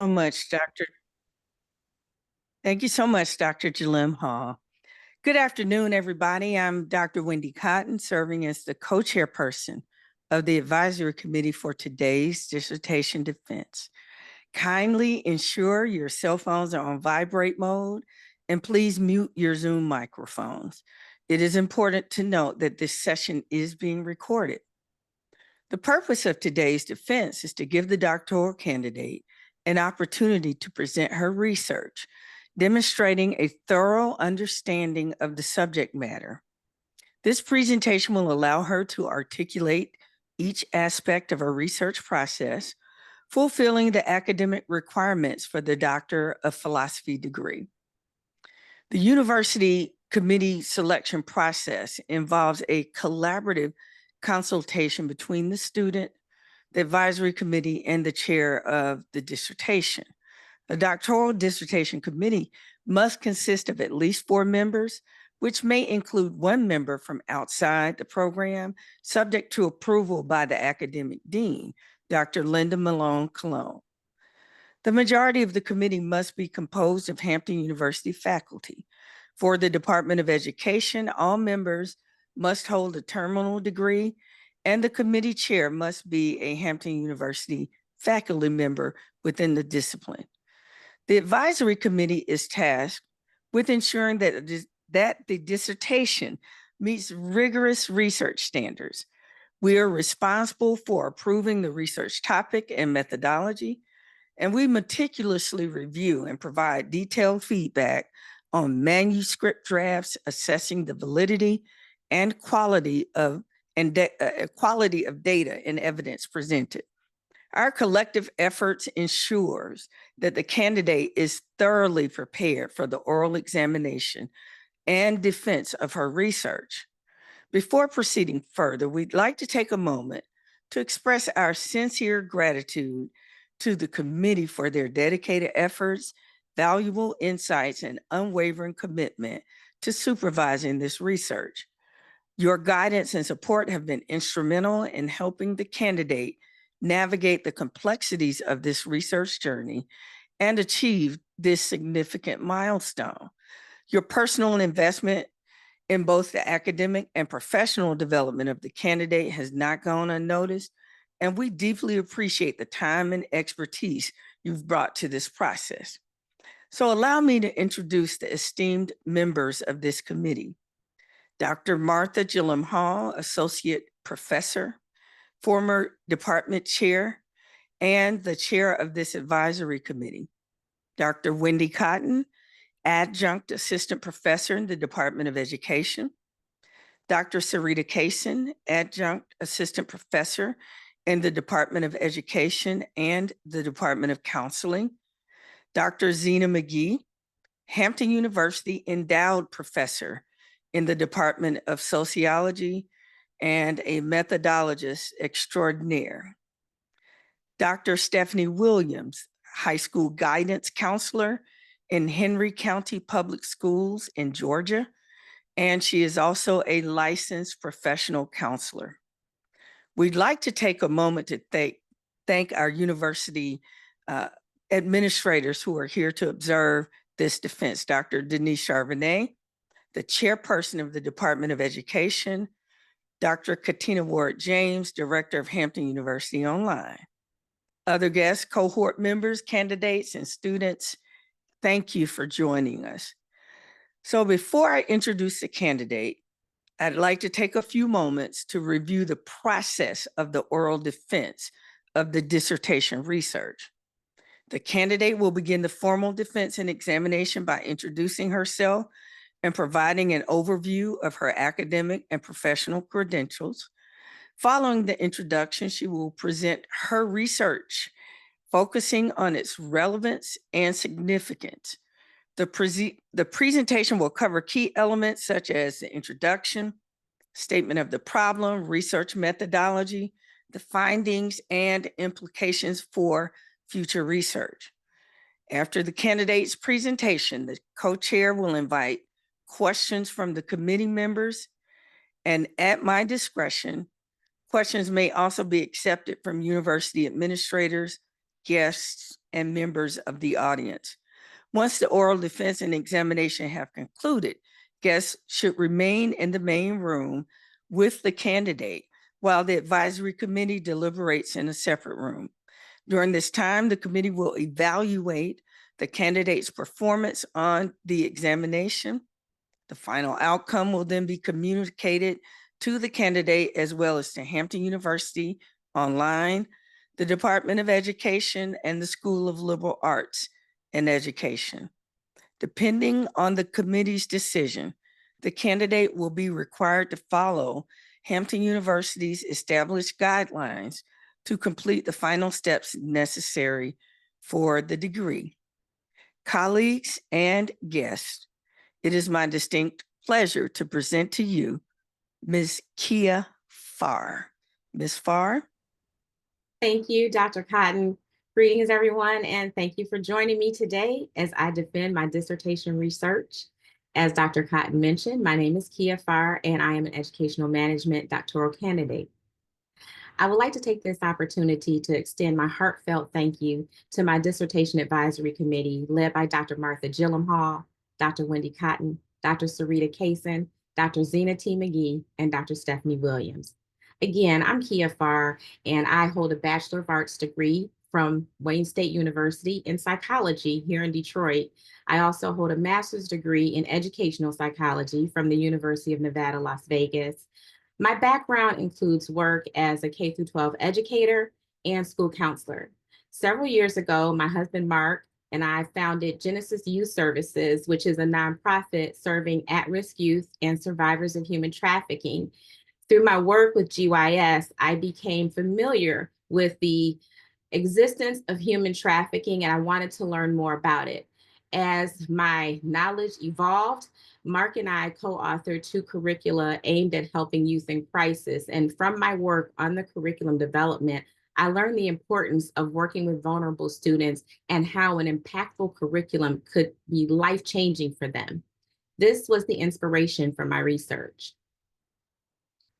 much, Dr. Thank you so much, Dr. Jallim-hall. Good afternoon, everybody. I'm Dr. Wendy Cotton, serving as the co-chairperson of the advisory committee for today's dissertation defense. Kindly ensure your cell phones are on vibrate mode and please mute your Zoom microphones. It is important to note that this session is being recorded. The purpose of today's defense is to give the doctoral candidate an opportunity to present her research, demonstrating a thorough understanding of the subject matter. This presentation will allow her to articulate each aspect of her research process, fulfilling the academic requirements for the Doctor of Philosophy degree. The university committee selection process involves a collaborative consultation between the student, the advisory committee, and the chair of the dissertation. A doctoral dissertation committee must consist of at least 4 members, which may include 1 member from outside the program, subject to approval by the academic dean, Dr. Linda Malone Cologne. The majority of the committee must be composed of Hampton University faculty. For the Department of Education, all members must hold a terminal degree, and the committee chair must be a Hampton University faculty member within the discipline. The advisory committee is tasked with ensuring that the dissertation meets rigorous research standards. We are responsible for approving the research topic and methodology, and we meticulously review and provide detailed feedback on manuscript drafts, assessing the validity and quality of data and evidence presented. Our collective efforts ensures that the candidate is thoroughly prepared for the oral examination and defense of her research. Before proceeding further, we'd like to take a moment to express our sincere gratitude to the committee for their dedicated efforts, valuable insights, and unwavering commitment to supervising this research. Your guidance and support have been instrumental in helping the candidate navigate the complexities of this research journey and achieve this significant milestone. Your personal investment in both the academic and professional development of the candidate has not gone unnoticed, and we deeply appreciate the time and expertise you've brought to this process. So allow me to introduce the esteemed members of this committee. Dr. Martha Jallim-hall, Associate Professor, former department chair, and the chair of this advisory committee. Dr. Wendy Cotton, Adjunct Assistant Professor in the Department of Education. Dr. Sarita Kaysen, Adjunct Assistant Professor in the Department of Education and the Department of Counseling. Dr. Zena McGee, Hampton University Endowed Professor in the Department of Sociology and a methodologist extraordinaire. Dr. Stephanie Williams, high school guidance counselor in Henry County Public Schools in Georgia, and she is also a licensed professional counselor. We'd like to take a moment to thank our university administrators who are here to observe this defense. Dr. Denise Charbonnet, the chairperson of the Department of Education, Dr. Katina Ward-James, Director of Hampton University Online. Other guests, cohort members, candidates, and students, thank you for joining us. So before I introduce the candidate, I'd like to take a few moments to review the process of the oral defense of the dissertation research. The candidate will begin the formal defense and examination by introducing herself and providing an overview of her academic and professional credentials. Following the introduction, she will present her research, focusing on its relevance and significance. The presentation will cover key elements such as the introduction, statement of the problem, research methodology, the findings, and implications for future research. After the candidate's presentation, the co-chair will invite questions from the committee members, and at my discretion, questions may also be accepted from university administrators, guests, and members of the audience. Once the oral defense and examination have concluded, guests should remain in the main room with the candidate while the advisory committee deliberates in a separate room. During this time, the committee will evaluate the candidate's performance on the examination. The final outcome will then be communicated to the candidate as well as to Hampton University online, the Department of Education, and the School of Liberal Arts and Education. Depending on the committee's decision, the candidate will be required to follow Hampton University's established guidelines to complete the final steps necessary for the degree. Colleagues and guests, it is my distinct pleasure to present to you Ms. Keia Farr. Ms. Farr? Thank you, Dr. Cotton. Greetings, everyone, and thank you for joining me today as I defend my dissertation research. As Dr. Cotton mentioned, my name is Keia Farr, and I am an educational management doctoral candidate. I would like to take this opportunity to extend my heartfelt thank you to my dissertation advisory committee led by Dr. Martha jallim-hall, Dr. Wendy Cotton, Dr. Sarita Kaysen, Dr. Zena T. McGee, and Dr. Stephanie Williams. Again, I'm Keia Farr, and I hold a Bachelor of Arts degree from Wayne State University in psychology here in Detroit. I also hold a master's degree in educational psychology from the University of Nevada, Las Vegas. My background includes work as a K-12 educator and school counselor. Several years ago, my husband, Mark, and I founded Genesis Youth Services, which is a nonprofit serving at-risk youth and survivors of human trafficking. Through my work with GYS, I became familiar with the existence of human trafficking, and I wanted to learn more about it. As my knowledge evolved, Mark and I co-authored 2 curricula aimed at helping youth in crisis. And from my work on the curriculum development, I learned the importance of working with vulnerable students and how an impactful curriculum could be life-changing for them. This was the inspiration for my research.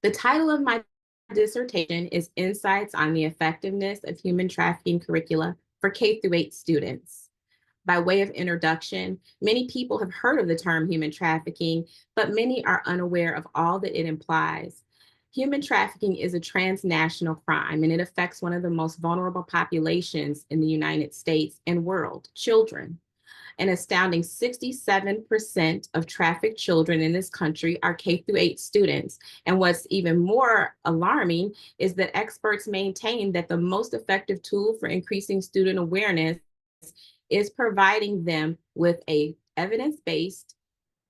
The title of my dissertation is Insights on the Effectiveness of Human Trafficking Curricula for K-8 Students. By way of introduction, many people have heard of the term human trafficking, but many are unaware of all that it implies. Human trafficking is a transnational crime, and it affects one of the most vulnerable populations in the United States and world, children. An astounding 67% of trafficked children in this country are K-8 students. And what's even more alarming is that experts maintain that the most effective tool for increasing student awareness is providing them with a evidence-based,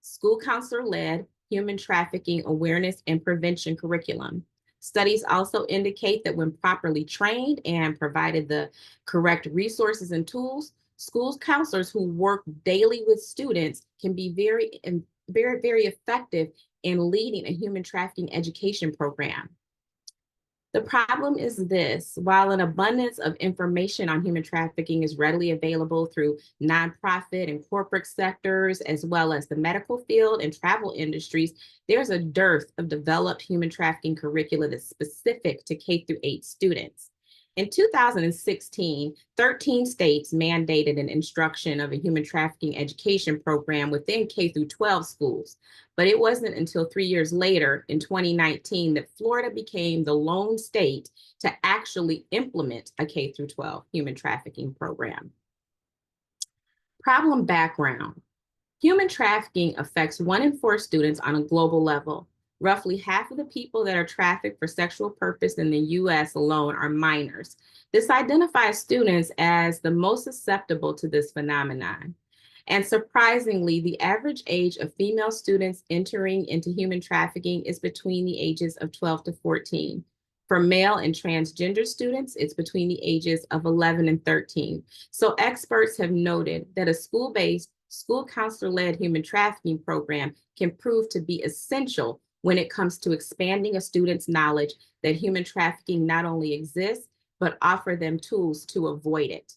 school counselor-led human trafficking awareness and prevention curriculum. Studies also indicate that when properly trained and provided the correct resources and tools, schools counselors who work daily with students can be very effective in leading a human trafficking education program. The problem is this: while an abundance of information on human trafficking is readily available through nonprofit and corporate sectors, as well as the medical field and travel industries, there's a dearth of developed human trafficking curricula that's specific to K-8 students. In 2016, 13 states mandated an instruction of a human trafficking education program within K-12 schools. But it wasn't until 3 years later, in 2019, that Florida became the lone state to actually implement a K-12 human trafficking program. Problem background. Human trafficking affects 1 in 4 students on a global level. Roughly half of the people that are trafficked for sexual purpose in the US alone are minors. This identifies students as the most susceptible to this phenomenon. And surprisingly, the average age of female students entering into human trafficking is between the ages of 12 to 14. For male and transgender students, it's between the ages of 11 and 13. So experts have noted that a school-based, school counselor-led human trafficking program can prove to be essential when it comes to expanding a student's knowledge that human trafficking not only exists, but offer them tools to avoid it.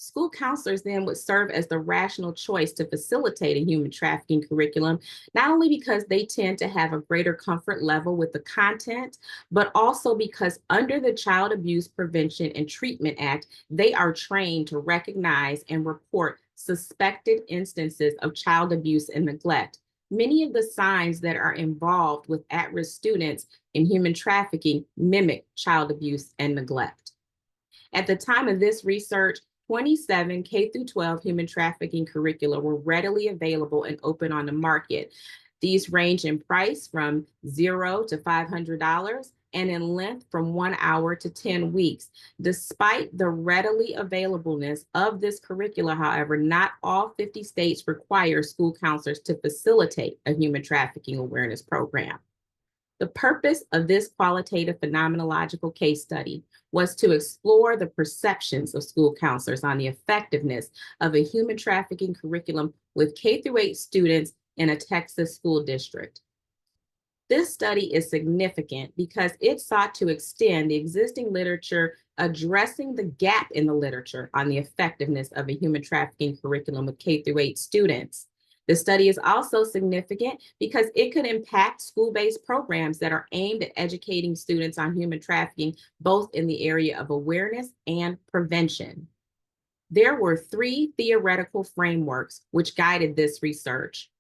School counselors then would serve as the rational choice to facilitate a human trafficking curriculum, not only because they tend to have a greater comfort level with the content, but also because under the Child Abuse Prevention and Treatment Act, they are trained to recognize and report suspected instances of child abuse and neglect. Many of the signs that are involved with at-risk students in human trafficking mimic child abuse and neglect. At the time of this research, 27 K through 12 human trafficking curricula were readily available and open on the market. These range in price from $0 to $500 and in length from 1 hour to 10 weeks. Despite the readily availableness of this curricula, however, not all 50 states require school counselors to facilitate a human trafficking awareness program. The purpose of this qualitative phenomenological case study was to explore the perceptions of school counselors on the effectiveness of a human trafficking curriculum with K-8 students in a Texas school district. This study is significant because it sought to extend the existing literature addressing the gap in the literature on the effectiveness of a human trafficking curriculum with K-8 students. The study is also significant because it could impact school-based programs that are aimed at educating students on human trafficking, both in the area of awareness and prevention. There were 3 theoretical frameworks which guided this research.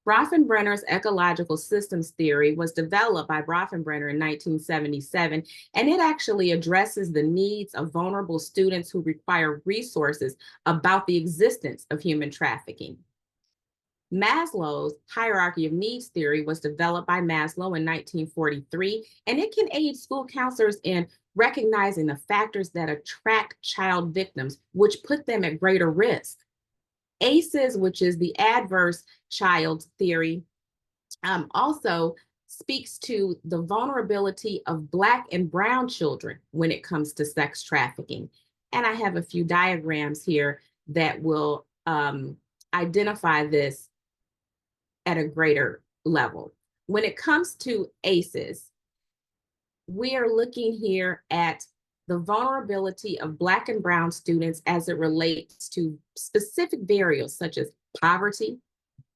Bronfenbrenner's ecological systems theory was developed by Bronfenbrenner in 1977, and it actually addresses the needs of vulnerable students who require resources about the existence of human trafficking. Maslow's hierarchy of needs theory was developed by Maslow in 1943, and it can aid school counselors in recognizing the factors that attract child victims, which put them at greater risk. ACEs, which is the adverse child theory, also speaks to the vulnerability of Black and Brown children when it comes to sex trafficking. And I have a few diagrams here that will identify this at a greater level. When it comes to ACEs, we are looking here at the vulnerability of Black and Brown students as it relates to specific variables such as poverty,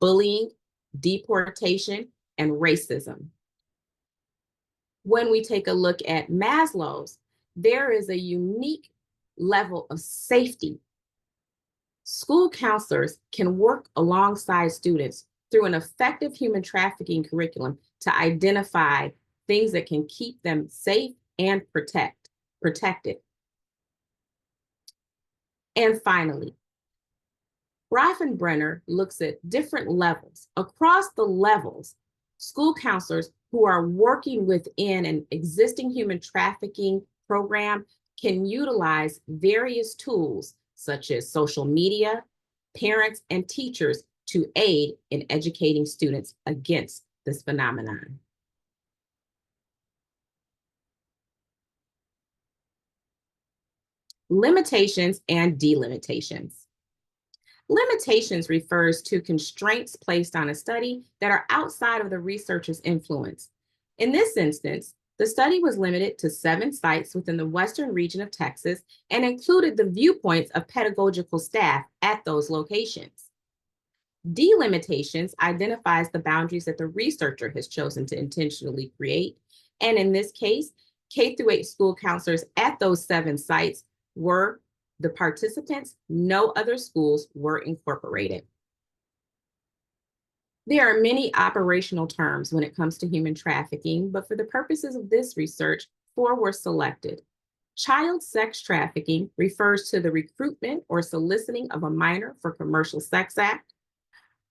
bullying, deportation, and racism. When we take a look at Maslow's, there is a unique level of safety. School counselors can work alongside students through an effective human trafficking curriculum to identify things that can keep them safe and protected. And finally, Bronfenbrenner looks at different levels. Across the levels, school counselors who are working within an existing human trafficking program can utilize various tools such as social media, parents, and teachers to aid in educating students against this phenomenon. Limitations and delimitations. Limitations refers to constraints placed on a study that are outside of the researcher's influence. In this instance, the study was limited to 7 sites within the western region of Texas and included the viewpoints of pedagogical staff at those locations. Delimitations identifies the boundaries that the researcher has chosen to intentionally create. And in this case, K-8 school counselors at those 7 sites were the participants. No other schools were incorporated. There are many operational terms when it comes to human trafficking, but for the purposes of this research, 4 were selected. Child sex trafficking refers to the recruitment or soliciting of a minor for commercial sex act.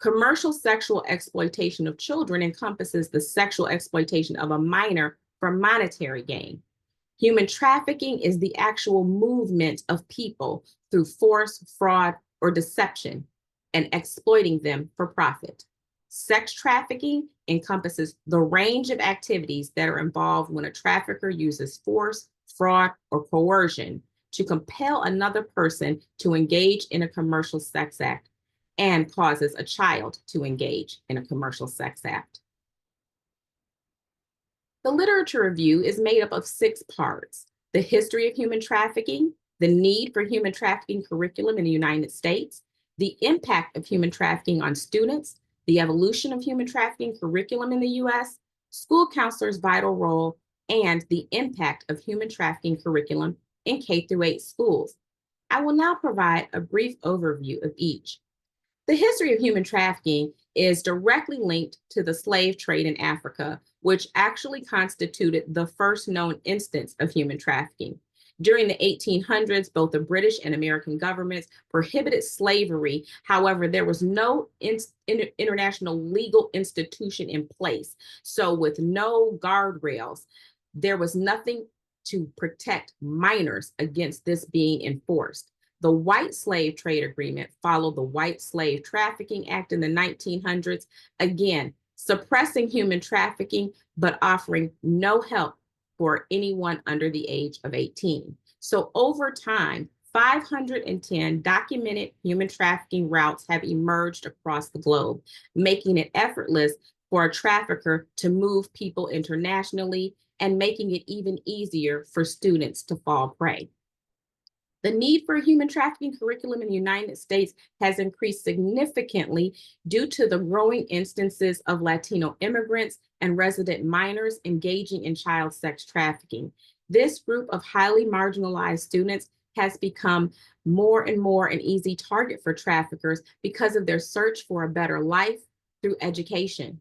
Commercial sexual exploitation of children encompasses the sexual exploitation of a minor for monetary gain. Human trafficking is the actual movement of people through force, fraud, or deception, and exploiting them for profit. Sex trafficking encompasses the range of activities that are involved when a trafficker uses force, fraud, or coercion to compel another person to engage in a commercial sex act and causes a child to engage in a commercial sex act. The literature review is made up of 6 parts: the history of human trafficking, the need for human trafficking curriculum in the United States, the impact of human trafficking on students, the evolution of human trafficking curriculum in the US, school counselors' vital role, and the impact of human trafficking curriculum in K-8 schools. I will now provide a brief overview of each. The history of human trafficking is directly linked to the slave trade in Africa, which actually constituted the first known instance of human trafficking. During the 1800s, both the British and American governments prohibited slavery. However, there was no international legal institution in place. So with no guardrails, there was nothing to protect minors against this being enforced. The White Slave Trade Agreement followed the White Slave Trafficking Act in the 1900s, again, suppressing human trafficking, but offering no help for anyone under the age of 18. So over time, 510 documented human trafficking routes have emerged across the globe, making it effortless for a trafficker to move people internationally and making it even easier for students to fall prey. The need for human trafficking curriculum in the United States has increased significantly due to the growing instances of Latino immigrants and resident minors engaging in child sex trafficking. This group of highly marginalized students has become more and more an easy target for traffickers because of their search for a better life through education.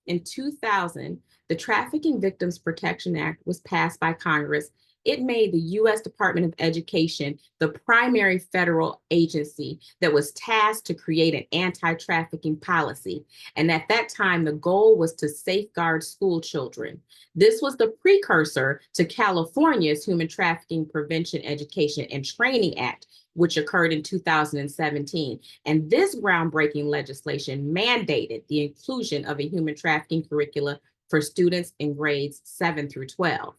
In 2000, the Trafficking Victims Protection Act was passed by Congress. It made the U.S. Department of Education the primary federal agency that was tasked to create an anti-trafficking policy. And at that time, the goal was to safeguard school children. This was the precursor to California's Human Trafficking Prevention, Education, and Training Act, which occurred in 2017. And this groundbreaking legislation mandated the inclusion of a human trafficking curricula for students in grades 7 through 12.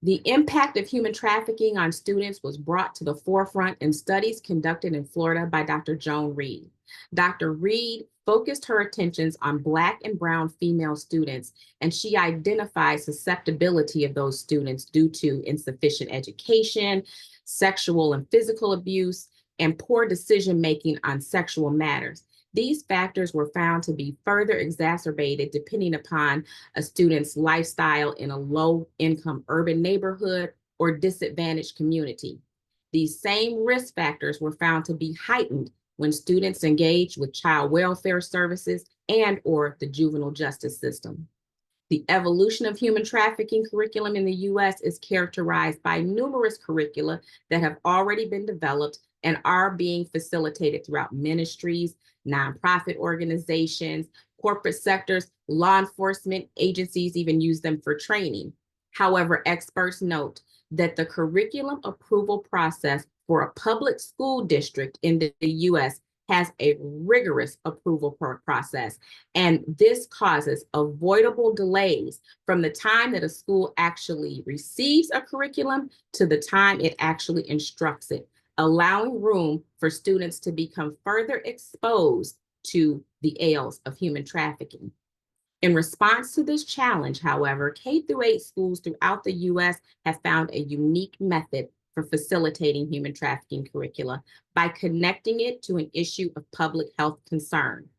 The impact of human trafficking on students was brought to the forefront in studies conducted in Florida by Dr. Joan Reed. Dr. Reed focused her attentions on Black and Brown female students, and she identified susceptibility of those students due to insufficient education, sexual and physical abuse, and poor decision-making on sexual matters. These factors were found to be further exacerbated depending upon a student's lifestyle in a low-income urban neighborhood or disadvantaged community. These same risk factors were found to be heightened when students engage with child welfare services and or the juvenile justice system. The evolution of human trafficking curriculum in the U.S. is characterized by numerous curricula that have already been developed and are being facilitated throughout ministries, nonprofit organizations, corporate sectors, law enforcement agencies even use them for training. However, experts note that the curriculum approval process for a public school district in the U.S. has a rigorous approval process, and this causes avoidable delays from the time that a school actually receives a curriculum to the time it actually instructs it, allowing room for students to become further exposed to the ails of human trafficking. In response to this challenge, however, K-8 schools throughout the U.S. have found a unique method for facilitating human trafficking curricula by connecting it to an issue of public health concern.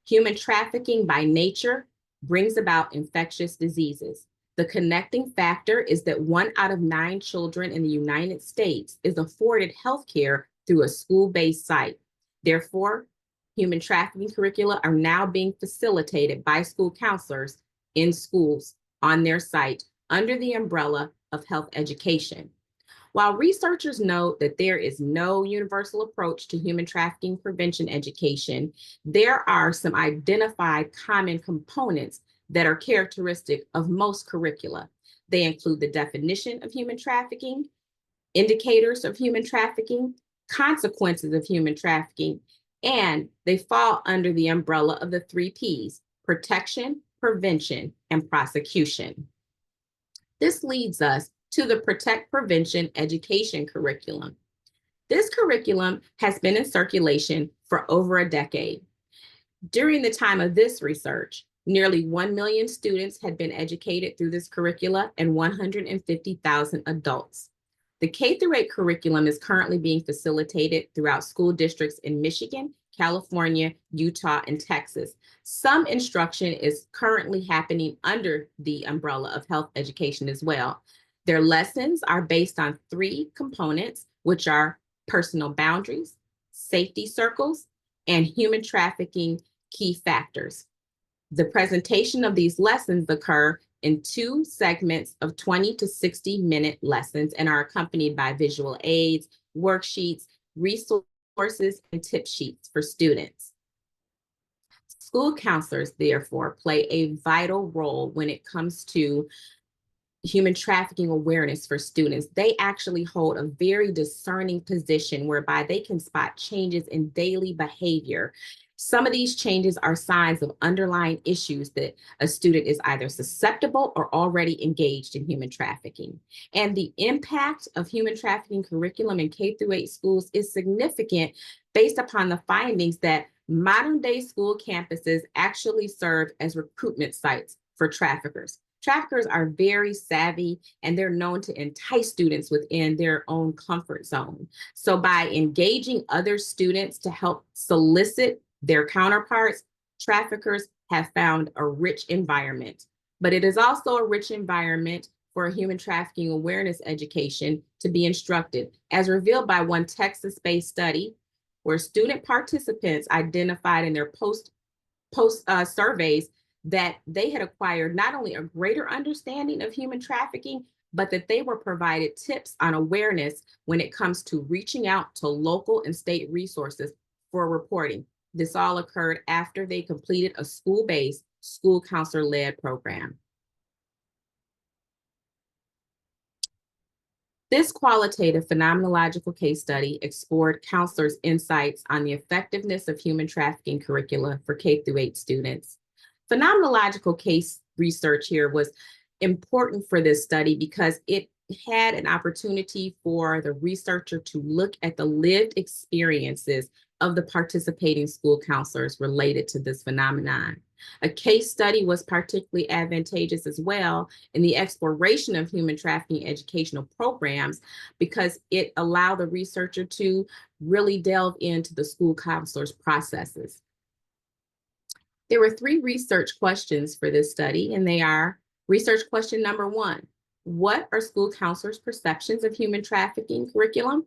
Human trafficking by nature brings about infectious diseases. The connecting factor is that 1 out of 9 children in the United States is afforded healthcare through a school-based site. Therefore, human trafficking curricula are now being facilitated by school counselors in schools on their site under the umbrella of health education. While researchers note that there is no universal approach to human trafficking prevention education, there are some identified common components that are characteristic of most curricula. They include the definition of human trafficking, indicators of human trafficking, consequences of human trafficking, and they fall under the umbrella of the 3 Ps: protection, prevention, and prosecution. This leads us to the Protect, Prevention, Education curriculum. This curriculum has been in circulation for over a decade. During the time of this research, nearly 1 million students had been educated through this curricula and 150,000 adults. The K-8 curriculum is currently being facilitated throughout school districts in Michigan, California, Utah, and Texas. Some instruction is currently happening under the umbrella of health education as well. Their lessons are based on 3 components, which are personal boundaries, safety circles, and human trafficking key factors. The presentation of these lessons occur in 2 segments of 20 to 60-minute lessons and are accompanied by visual aids, worksheets, resources, and tip sheets for students. School counselors, therefore, play a vital role when it comes to human trafficking awareness for students. They actually hold a very discerning position whereby they can spot changes in daily behavior. Some of these changes are signs of underlying issues that a student is either susceptible or already engaged in human trafficking. And the impact of human trafficking curriculum in K-8 schools is significant based upon the findings that modern day school campuses actually serve as recruitment sites for traffickers. Traffickers are very savvy and they're known to entice students within their own comfort zone. So by engaging other students to help solicit their counterparts, traffickers have found a rich environment. But it is also a rich environment for human trafficking awareness education to be instructed, as revealed by one Texas-based study where student participants identified in their post surveys that they had acquired not only a greater understanding of human trafficking, but that they were provided tips on awareness when it comes to reaching out to local and state resources for reporting. This all occurred after they completed a school-based, school counselor-led program. This qualitative phenomenological case study explored counselors' insights on the effectiveness of human trafficking curricula for K-8 students. Phenomenological case research here was important for this study because it had an opportunity for the researcher to look at the lived experiences of the participating school counselors related to this phenomenon. A case study was particularly advantageous as well in the exploration of human trafficking educational programs because it allowed the researcher to really delve into the school counselors' processes. There were 3 research questions for this study, and they are: research question number 1, what are school counselors' perceptions of human trafficking curriculum?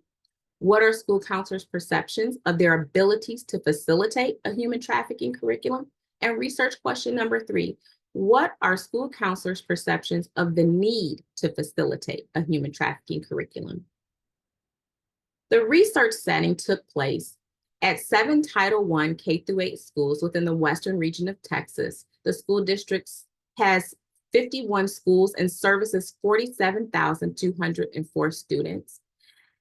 What are school counselors' perceptions of their abilities to facilitate a human trafficking curriculum? And research question number 3, what are school counselors' perceptions of the need to facilitate a human trafficking curriculum? The research setting took place at 7 Title I K-8 schools within the western region of Texas. The school district has 51 schools and services 47,204 students.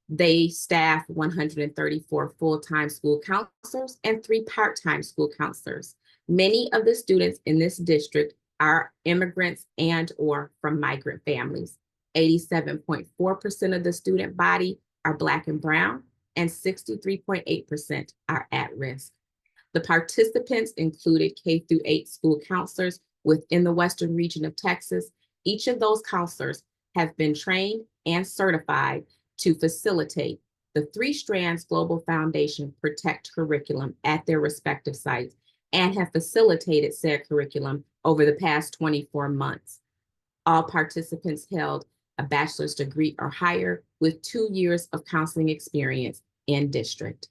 They staff 134 full-time school counselors and 3 part-time school counselors. Many of the students in this district are immigrants and or from migrant families. 87.4% of the student body are Black and Brown, and 63.8% are at risk. The participants included K-8 school counselors within the western region of Texas. Each of those counselors have been trained and certified to facilitate the 3 Strands Global Foundation Protect curriculum at their respective sites and have facilitated said curriculum over the past 24 months. All participants held a bachelor's degree or higher with 2 years of counseling experience in district.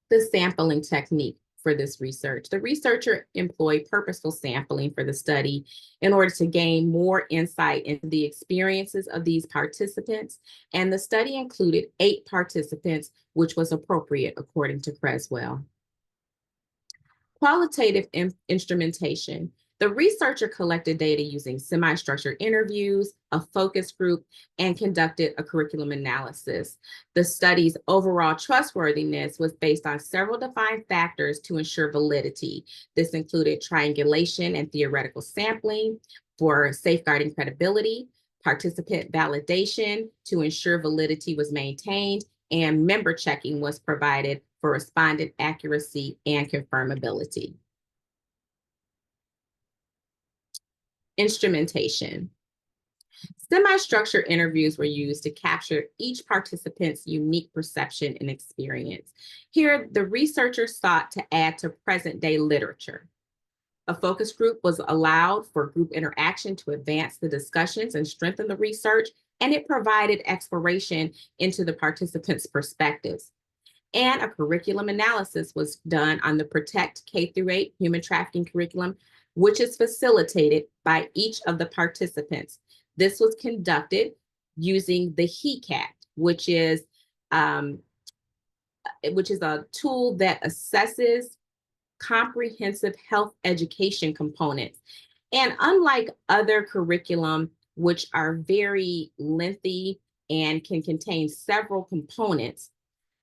The sampling technique for this research. The researcher employed purposeful sampling for the study in order to gain more insight into the experiences of these participants, and the study included 8 participants, which was appropriate according to Creswell. Qualitative instrumentation. The researcher collected data using semi-structured interviews, a focus group, and conducted a curriculum analysis. The study's overall trustworthiness was based on several defined factors to ensure validity. This included triangulation and theoretical sampling for safeguarding credibility, participant validation to ensure validity was maintained, and member checking was provided for respondent accuracy and confirmability. Instrumentation. Semi-structured interviews were used to capture each participant's unique perception and experience. Here, the researchers sought to add to present-day literature. A focus group was allowed for group interaction to advance the discussions and strengthen the research, and it provided exploration into the participants' perspectives. And a curriculum analysis was done on the Protect K-8 human trafficking curriculum, which is facilitated by each of the participants. This was conducted using the HECAT, which is a tool that assesses comprehensive health education components. And unlike other curriculum, which are very lengthy and can contain several components,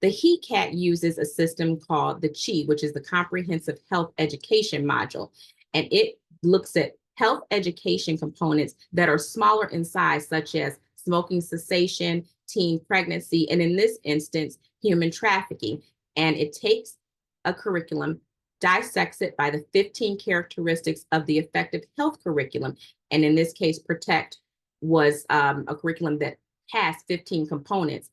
the HECAT uses a system called the CHI, which is the Comprehensive Health Education Module. And it looks at health education components that are smaller in size, such as smoking cessation, teen pregnancy, and in this instance, human trafficking. And it takes a curriculum, dissects it by the 15 characteristics of the effective health curriculum. And in this case, Protect was a curriculum that has 15 components.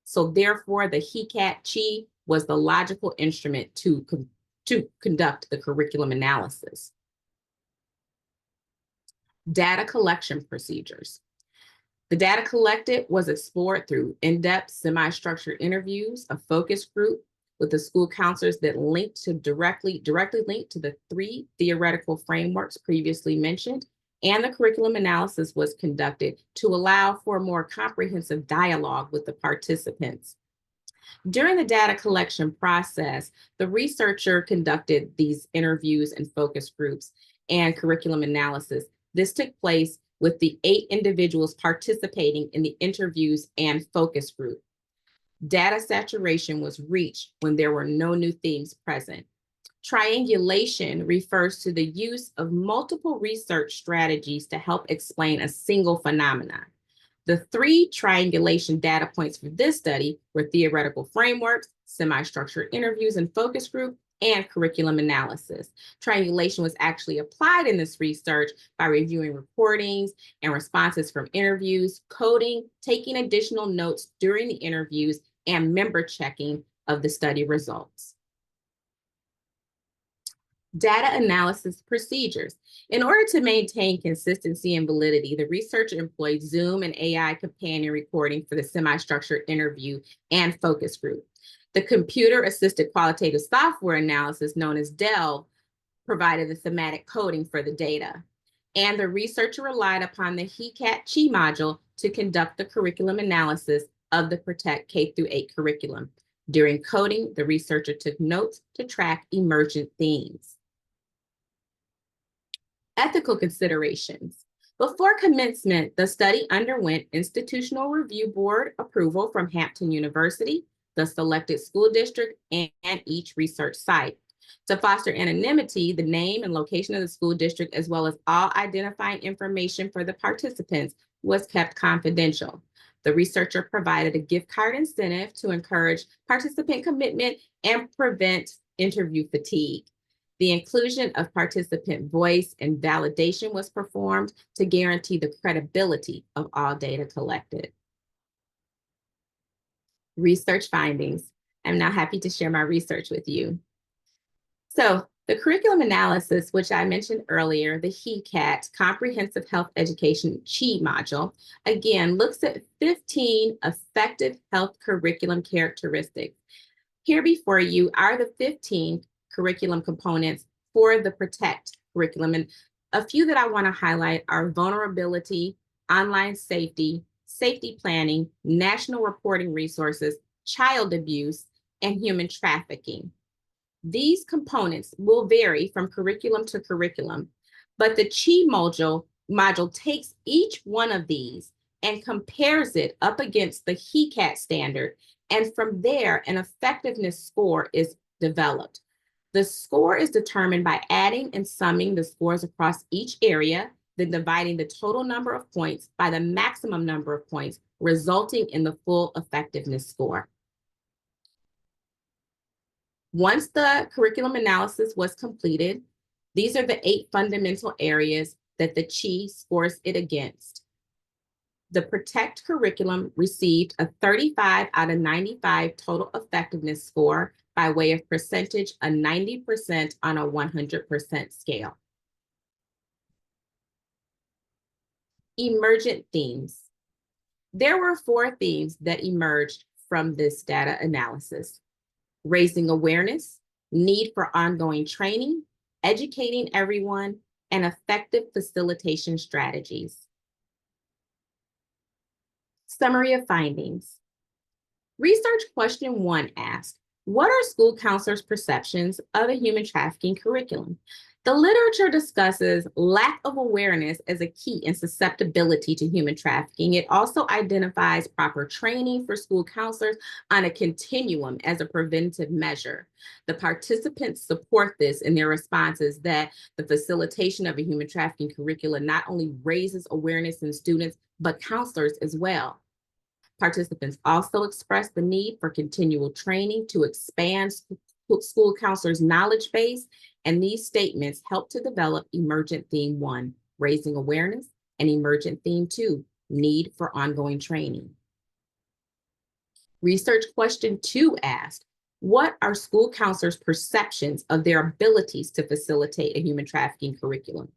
So therefore, the HECAT CHI was the logical instrument to conduct the curriculum analysis. Data collection procedures. The data collected was explored through in-depth semi-structured interviews, a focus group with the school counselors that linked to directly linked to the 3 theoretical frameworks previously mentioned, and the curriculum analysis was conducted to allow for a more comprehensive dialogue with the participants. During the data collection process, the researcher conducted these interviews and focus groups and curriculum analysis. This took place with the 8 individuals participating in the interviews and focus group. Data saturation was reached when there were no new themes present. Triangulation refers to the use of multiple research strategies to help explain a single phenomenon. The 3 triangulation data points for this study were theoretical frameworks, semi-structured interviews and focus group, and curriculum analysis. Triangulation was actually applied in this research by reviewing recordings and responses from interviews, coding, taking additional notes during the interviews, and member checking of the study results. Data analysis procedures. In order to maintain consistency and validity, the researcher employed Zoom and AI companion recording for the semi-structured interview and focus group. The computer-assisted qualitative software analysis, known as DEL, provided the thematic coding for the data. And the researcher relied upon the HECAT CHI module to conduct the curriculum analysis of the Protect K-8 curriculum. During coding, the researcher took notes to track emergent themes. Ethical considerations. Before commencement, the study underwent institutional review board approval from Hampton University, the selected school district, and each research site. To foster anonymity, the name and location of the school district, as well as all identifying information for the participants, was kept confidential. The researcher provided a gift card incentive to encourage participant commitment and prevent interview fatigue. The inclusion of participant voice and validation was performed to guarantee the credibility of all data collected. Research findings. I'm now happy to share my research with you. So the curriculum analysis, which I mentioned earlier, the HECAT, Comprehensive Health Education CHI module, again, looks at 15 effective health curriculum characteristics. Here before you are the 15 curriculum components for the Protect curriculum. And a few that I want to highlight are vulnerability, online safety, safety planning, national reporting resources, child abuse, and human trafficking. These components will vary from curriculum to curriculum, but the CHI module takes each one of these and compares it up against the HECAT standard, and from there, an effectiveness score is developed. The score is determined by adding and summing the scores across each area, then dividing the total number of points by the maximum number of points, resulting in the full effectiveness score. Once the curriculum analysis was completed, these are the 8 fundamental areas that the CHI scores it against. The Protect curriculum received a 35 out of 95 total effectiveness score, by way of percentage, a 90% on a 100% scale. Emergent themes. There were 4 themes that emerged from this data analysis: raising awareness, need for ongoing training, educating everyone, and effective facilitation strategies. Summary of findings. Research question 1 asked, what are school counselors' perceptions of a human trafficking curriculum? The literature discusses lack of awareness as a key in susceptibility to human trafficking. It also identifies proper training for school counselors on a continuum as a preventive measure. The participants support this in their responses that the facilitation of a human trafficking curriculum not only raises awareness in students, but counselors as well. Participants also expressed the need for continual training to expand school counselors' knowledge base, and these statements help to develop emergent theme 1, raising awareness, and emergent theme 2, need for ongoing training. Research question 2 asked, what are school counselors' perceptions of their abilities to facilitate a human trafficking curriculum?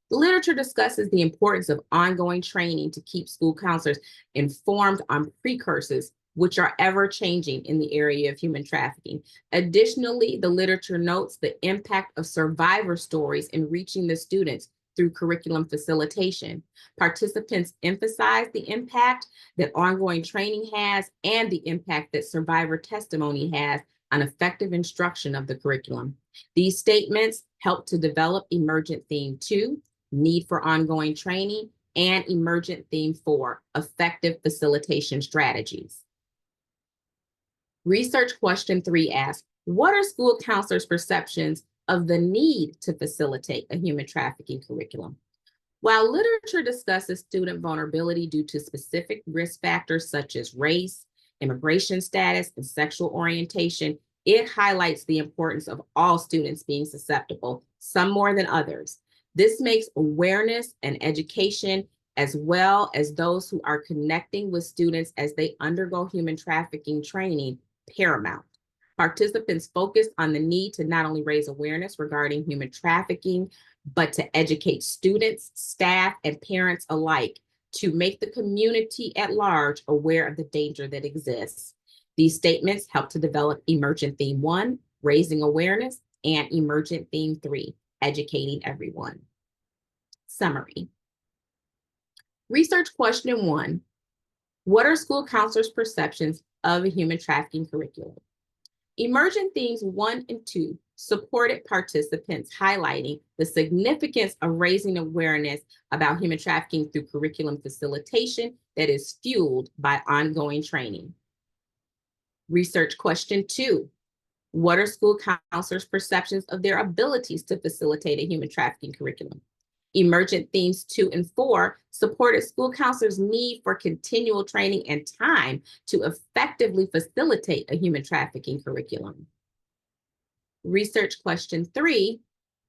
The literature discusses the importance of ongoing training to keep school counselors informed on precursors, which are ever changing in the area of human trafficking. Additionally, the literature notes the impact of survivor stories in reaching the students through curriculum facilitation. Participants emphasize the impact that ongoing training has and the impact that survivor testimony has on effective instruction of the curriculum. These statements help to develop emergent theme 2, need for ongoing training, and emergent theme 4, effective facilitation strategies. Research question 3 asks, what are school counselors' perceptions of the need to facilitate a human trafficking curriculum? While literature discusses student vulnerability due to specific risk factors such as race, immigration status, and sexual orientation, it highlights the importance of all students being susceptible, some more than others. This makes awareness and education, as well as those who are connecting with students as they undergo human trafficking training, paramount. Participants focused on the need to not only raise awareness regarding human trafficking, but to educate students, staff, and parents alike to make the community at large aware of the danger that exists. These statements help to develop emergent theme 1, raising awareness, and emergent theme 3, educating everyone. Summary. Research question 1, what are school counselors' perceptions of a human trafficking curriculum? Emergent themes 1 and 2 supported participants highlighting the significance of raising awareness about human trafficking through curriculum facilitation that is fueled by ongoing training. Research question 2, what are school counselors' perceptions of their abilities to facilitate a human trafficking curriculum? Emergent themes 2 and 4 supported school counselors' need for continual training and time to effectively facilitate a human trafficking curriculum. Research question 3,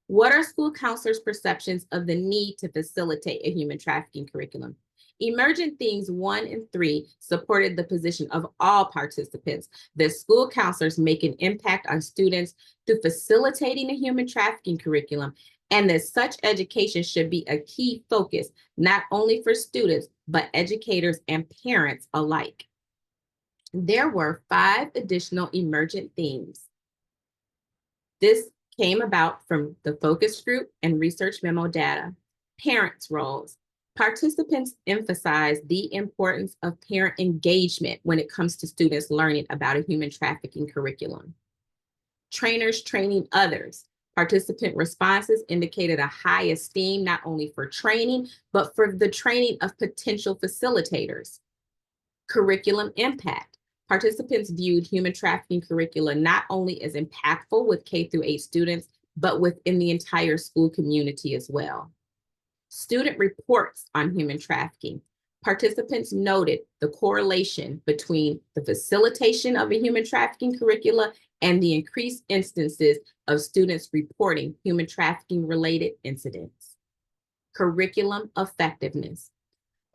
what are school counselors' perceptions of the need to facilitate a human trafficking curriculum? Emergent themes 1 and 3 supported the position of all participants that school counselors make an impact on students through facilitating a human trafficking curriculum, and that such education should be a key focus, not only for students, but educators and parents alike. There were 5 additional emergent themes. This came about from the focus group and research memo data. Parents' roles. Participants emphasized the importance of parent engagement when it comes to students learning about a human trafficking curriculum. Trainers training others. Participant responses indicated a high esteem not only for training, but for the training of potential facilitators. Curriculum impact. Participants viewed human trafficking curricula not only as impactful with K-8 students, but within the entire school community as well. Student reports on human trafficking. Participants noted the correlation between the facilitation of a human trafficking curricula and the increased instances of students reporting human trafficking related incidents. Curriculum effectiveness.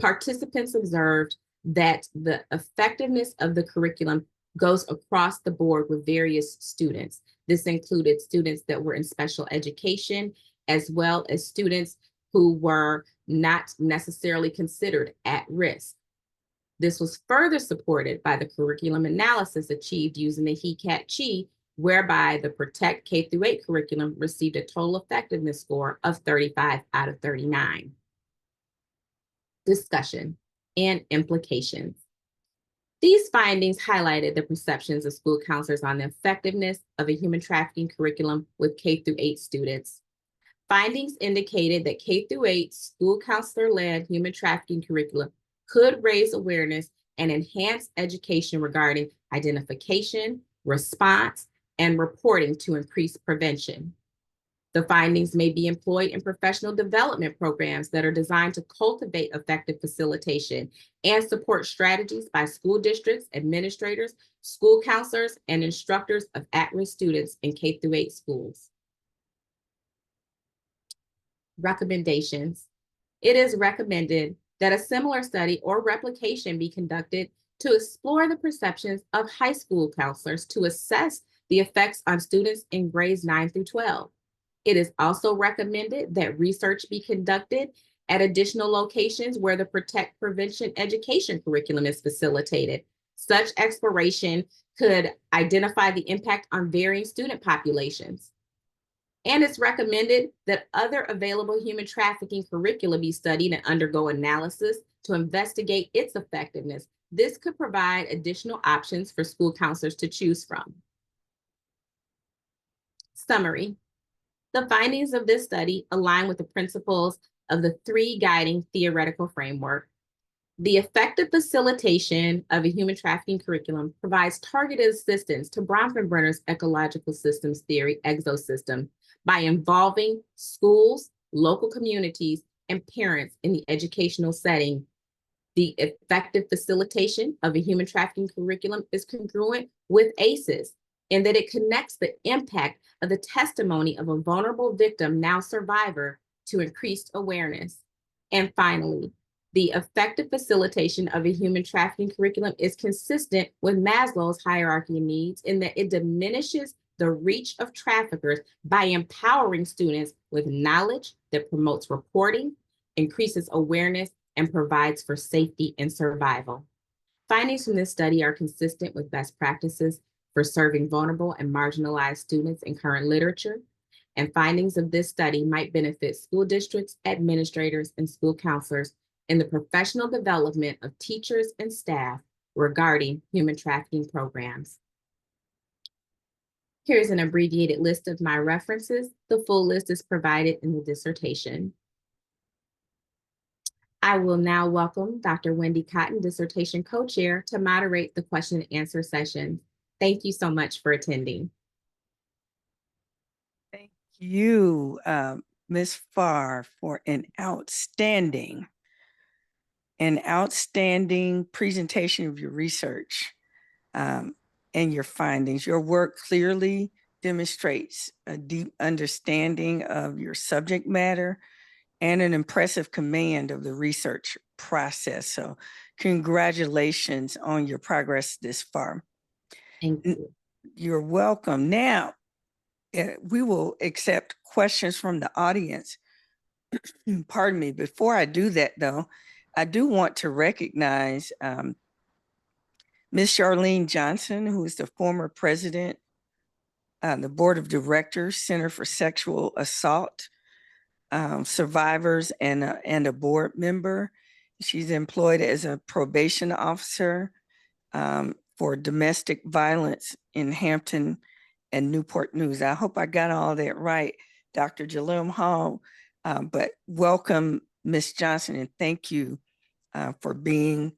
Participants observed that the effectiveness of the curriculum goes across the board with various students. This included students that were in special education, as well as students who were not necessarily considered at risk. This was further supported by the curriculum analysis achieved using the HECAT-CHI, whereby the Protect K-8 curriculum received a total effectiveness score of 35 out of 39. Discussion and implications. These findings highlighted the perceptions of school counselors on the effectiveness of a human trafficking curriculum with K-8 students. Findings indicated that K-8 school counselor-led human trafficking curriculum could raise awareness and enhance education regarding identification, response, and reporting to increase prevention. The findings may be employed in professional development programs that are designed to cultivate effective facilitation and support strategies by school districts, administrators, school counselors, and instructors of at-risk students in K-8 schools. Recommendations. It is recommended that a similar study or replication be conducted to explore the perceptions of high school counselors to assess the effects on students in grades 9 through 12. It is also recommended that research be conducted at additional locations where the Protect Prevention Education curriculum is facilitated. Such exploration could identify the impact on varying student populations. And it's recommended that other available human trafficking curricula be studied and undergo analysis to investigate its effectiveness. This could provide additional options for school counselors to choose from. Summary. The findings of this study align with the principles of the 3 guiding theoretical framework. The effective facilitation of a human trafficking curriculum provides targeted assistance to Bronfenbrenner's ecological systems theory exosystem by involving schools, local communities, and parents in the educational setting. The effective facilitation of a human trafficking curriculum is congruent with ACEs in that it connects the impact of the testimony of a vulnerable victim, now survivor, to increased awareness. And finally, the effective facilitation of a human trafficking curriculum is consistent with Maslow's hierarchy of needs in that it diminishes the reach of traffickers by empowering students with knowledge that promotes reporting, increases awareness, and provides for safety and survival. Findings from this study are consistent with best practices for serving vulnerable and marginalized students in current literature, and findings of this study might benefit school districts, administrators, and school counselors in the professional development of teachers and staff regarding human trafficking programs. Here's an abbreviated list of my references. The full list is provided in the dissertation. I will now welcome Dr. Wendy Cotton, dissertation co-chair, to moderate the question and answer session. Thank you so much for attending. Thank you, Ms. Farr, for an outstanding presentation of your research and your findings. Your work clearly demonstrates a deep understanding of your subject matter and an impressive command of the research process. So congratulations on your progress this far. Thank you. You're welcome. Now, we will accept questions from the audience. Pardon me. Before I do that, though, I do want to recognize Ms. Charlene Johnson, who is the former president the board of directors, Center for Sexual Assault Survivors, and a board member. She's employed as a probation officer for domestic violence in Hampton and Newport News. I hope I got all that right, Dr. Jallim-hall. But welcome, Ms. Johnson, and thank you for being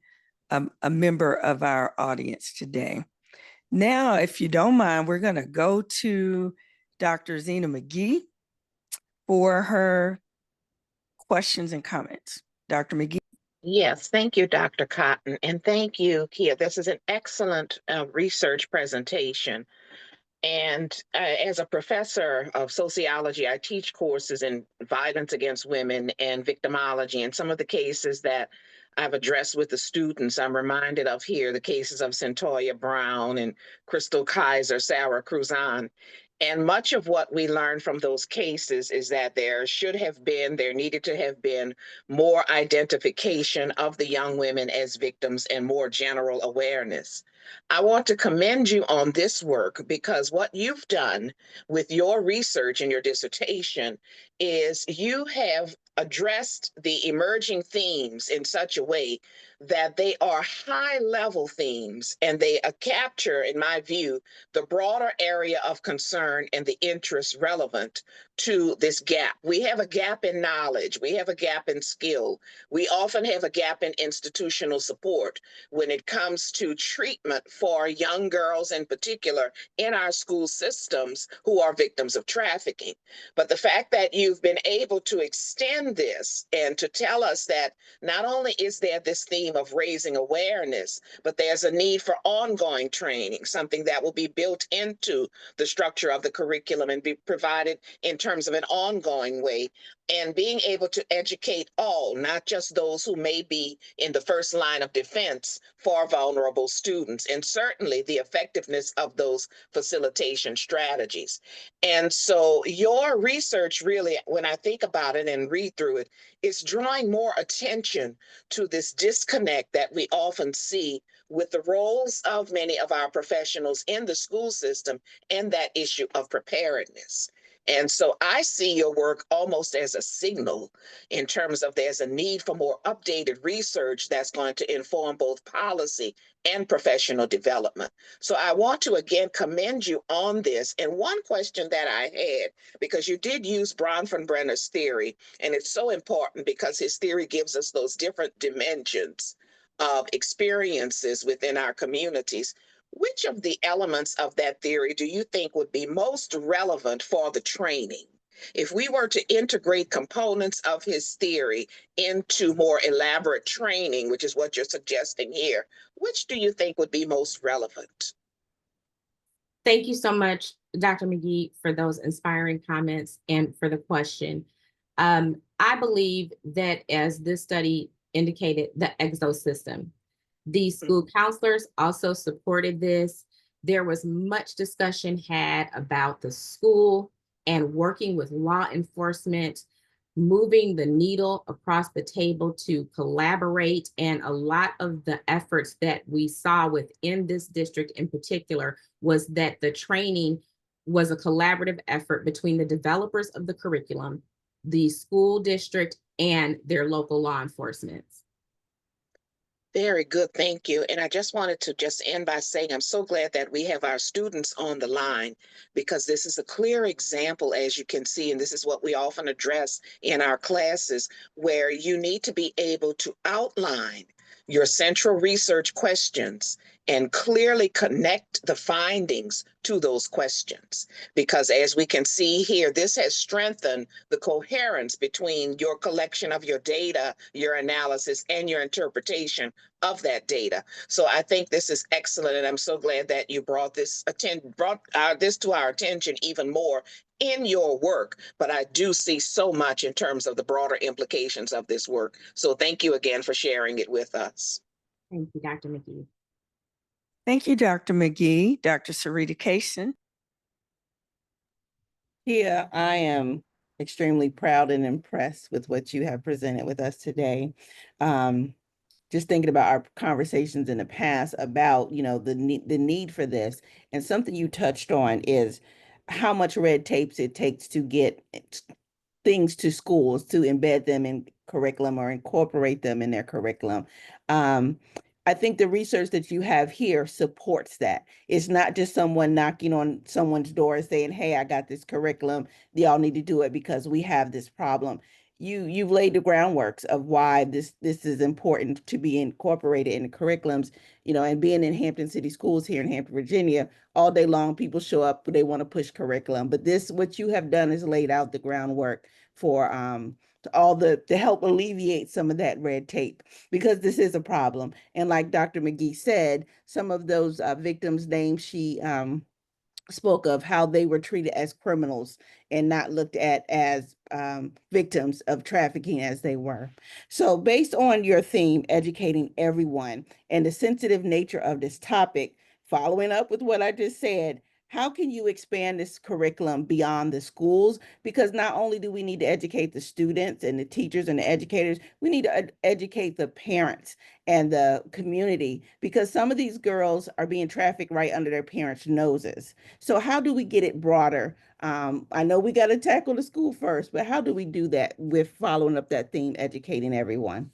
a member of our audience today. Now, if you don't mind, we're going to go to Dr. Zena McGee for her questions and comments. Dr. McGee. Yes, thank you, Dr. Cotton, and thank you, Keia. This is an excellent research presentation. And as a professor of sociology, I teach courses in violence against women and victimology. And some of the cases that I've addressed with the students. I'm reminded of here the cases of Centoya Brown and Crystal Kaiser, Sarah Cruzan. And much of what we learned from those cases is that there needed to have been more identification of the young women as victims and more general awareness. I want to commend you on this work because what you've done with your research and your dissertation is you have addressed the emerging themes in such a way that they are high level themes and they capture, in my view, the broader area of concern and the interests relevant to this gap. We have a gap in knowledge, we have a gap in skill, we often have a gap in institutional support when it comes to treatment for young girls in particular in our school systems who are victims of trafficking. But the fact that you've been able to extend this and to tell us that not only is there this theme of raising awareness, but there's a need for ongoing training, something that will be built into the structure of the curriculum and be provided in terms of an ongoing way, and being able to educate all, not just those who may be in the first line of defense for vulnerable students, and certainly the effectiveness of those facilitation strategies. And so your research really, when I think about it and read through it, is drawing more attention to this disconnect that we often see with the roles of many of our professionals in the school system and that issue of preparedness. And so I see your work almost as a signal in terms of there's a need for more updated research that's going to inform both policy and professional development. So I want to again commend you on this. And one question that I had, because you did use Bronfenbrenner's theory, and it's so important because his theory gives us those different dimensions of experiences within our communities. Which of the elements of that theory do you think would be most relevant for the training? If we were to integrate components of his theory into more elaborate training, which is what you're suggesting here, which do you think would be most relevant? Thank you so much, Dr. McGee, for those inspiring comments and for the question. I believe that as this study indicated, the exosystem, the school counselors also supported this. There was much discussion had about the school and working with law enforcement, moving the needle across the table to collaborate. And a lot of the efforts that we saw within this district in particular was that the training was a collaborative effort between the developers of the curriculum, the school district, and their local law enforcement. Very good, thank you. And I just wanted to just end by saying I'm so glad that we have our students on the line because this is a clear example, as you can see, and this is what we often address in our classes, where you need to be able to outline your central research questions and clearly connect the findings to those questions. Because as we can see here, this has strengthened the coherence between your collection of your data, your analysis, and your interpretation of that data. So I think this is excellent, and I'm so glad that you brought this to our attention even more in your work. But I do see so much in terms of the broader implications of this work. So thank you again for sharing it with us. Thank you, Dr. McGee. Thank you, Dr. McGee. Dr. Sarita Kaysen. Yeah, I am extremely proud and impressed with what you have presented with us today. Just thinking about our conversations in the past about, the need for this, and something you touched on is how much red tape it takes to get things to schools, to embed them in curriculum or incorporate them in their curriculum. I think the research that you have here supports that. It's not just someone knocking on someone's door and saying, hey, I got this curriculum. Y'all need to do it because we have this problem. You've laid the groundwork of why this is important to be incorporated in the curriculums, and being in Hampton City Schools here in Hampton, Virginia, all day long, people show up, they want to push curriculum. But what you have done is laid out the groundwork for to help alleviate some of that red tape, because this is a problem. And like Dr. McGee said, some of those victims' names she spoke of how they were treated as criminals and not looked at as victims of trafficking as they were. So based on your theme, educating everyone, and the sensitive nature of this topic, following up with what I just said, how can you expand this curriculum beyond the schools? Because not only do we need to educate the students and the teachers and the educators, we need to educate the parents and the community, because some of these girls are being trafficked right under their parents' noses. So how do we get it broader? I know we got to tackle the school first, but how do we do that with following up that theme, educating everyone?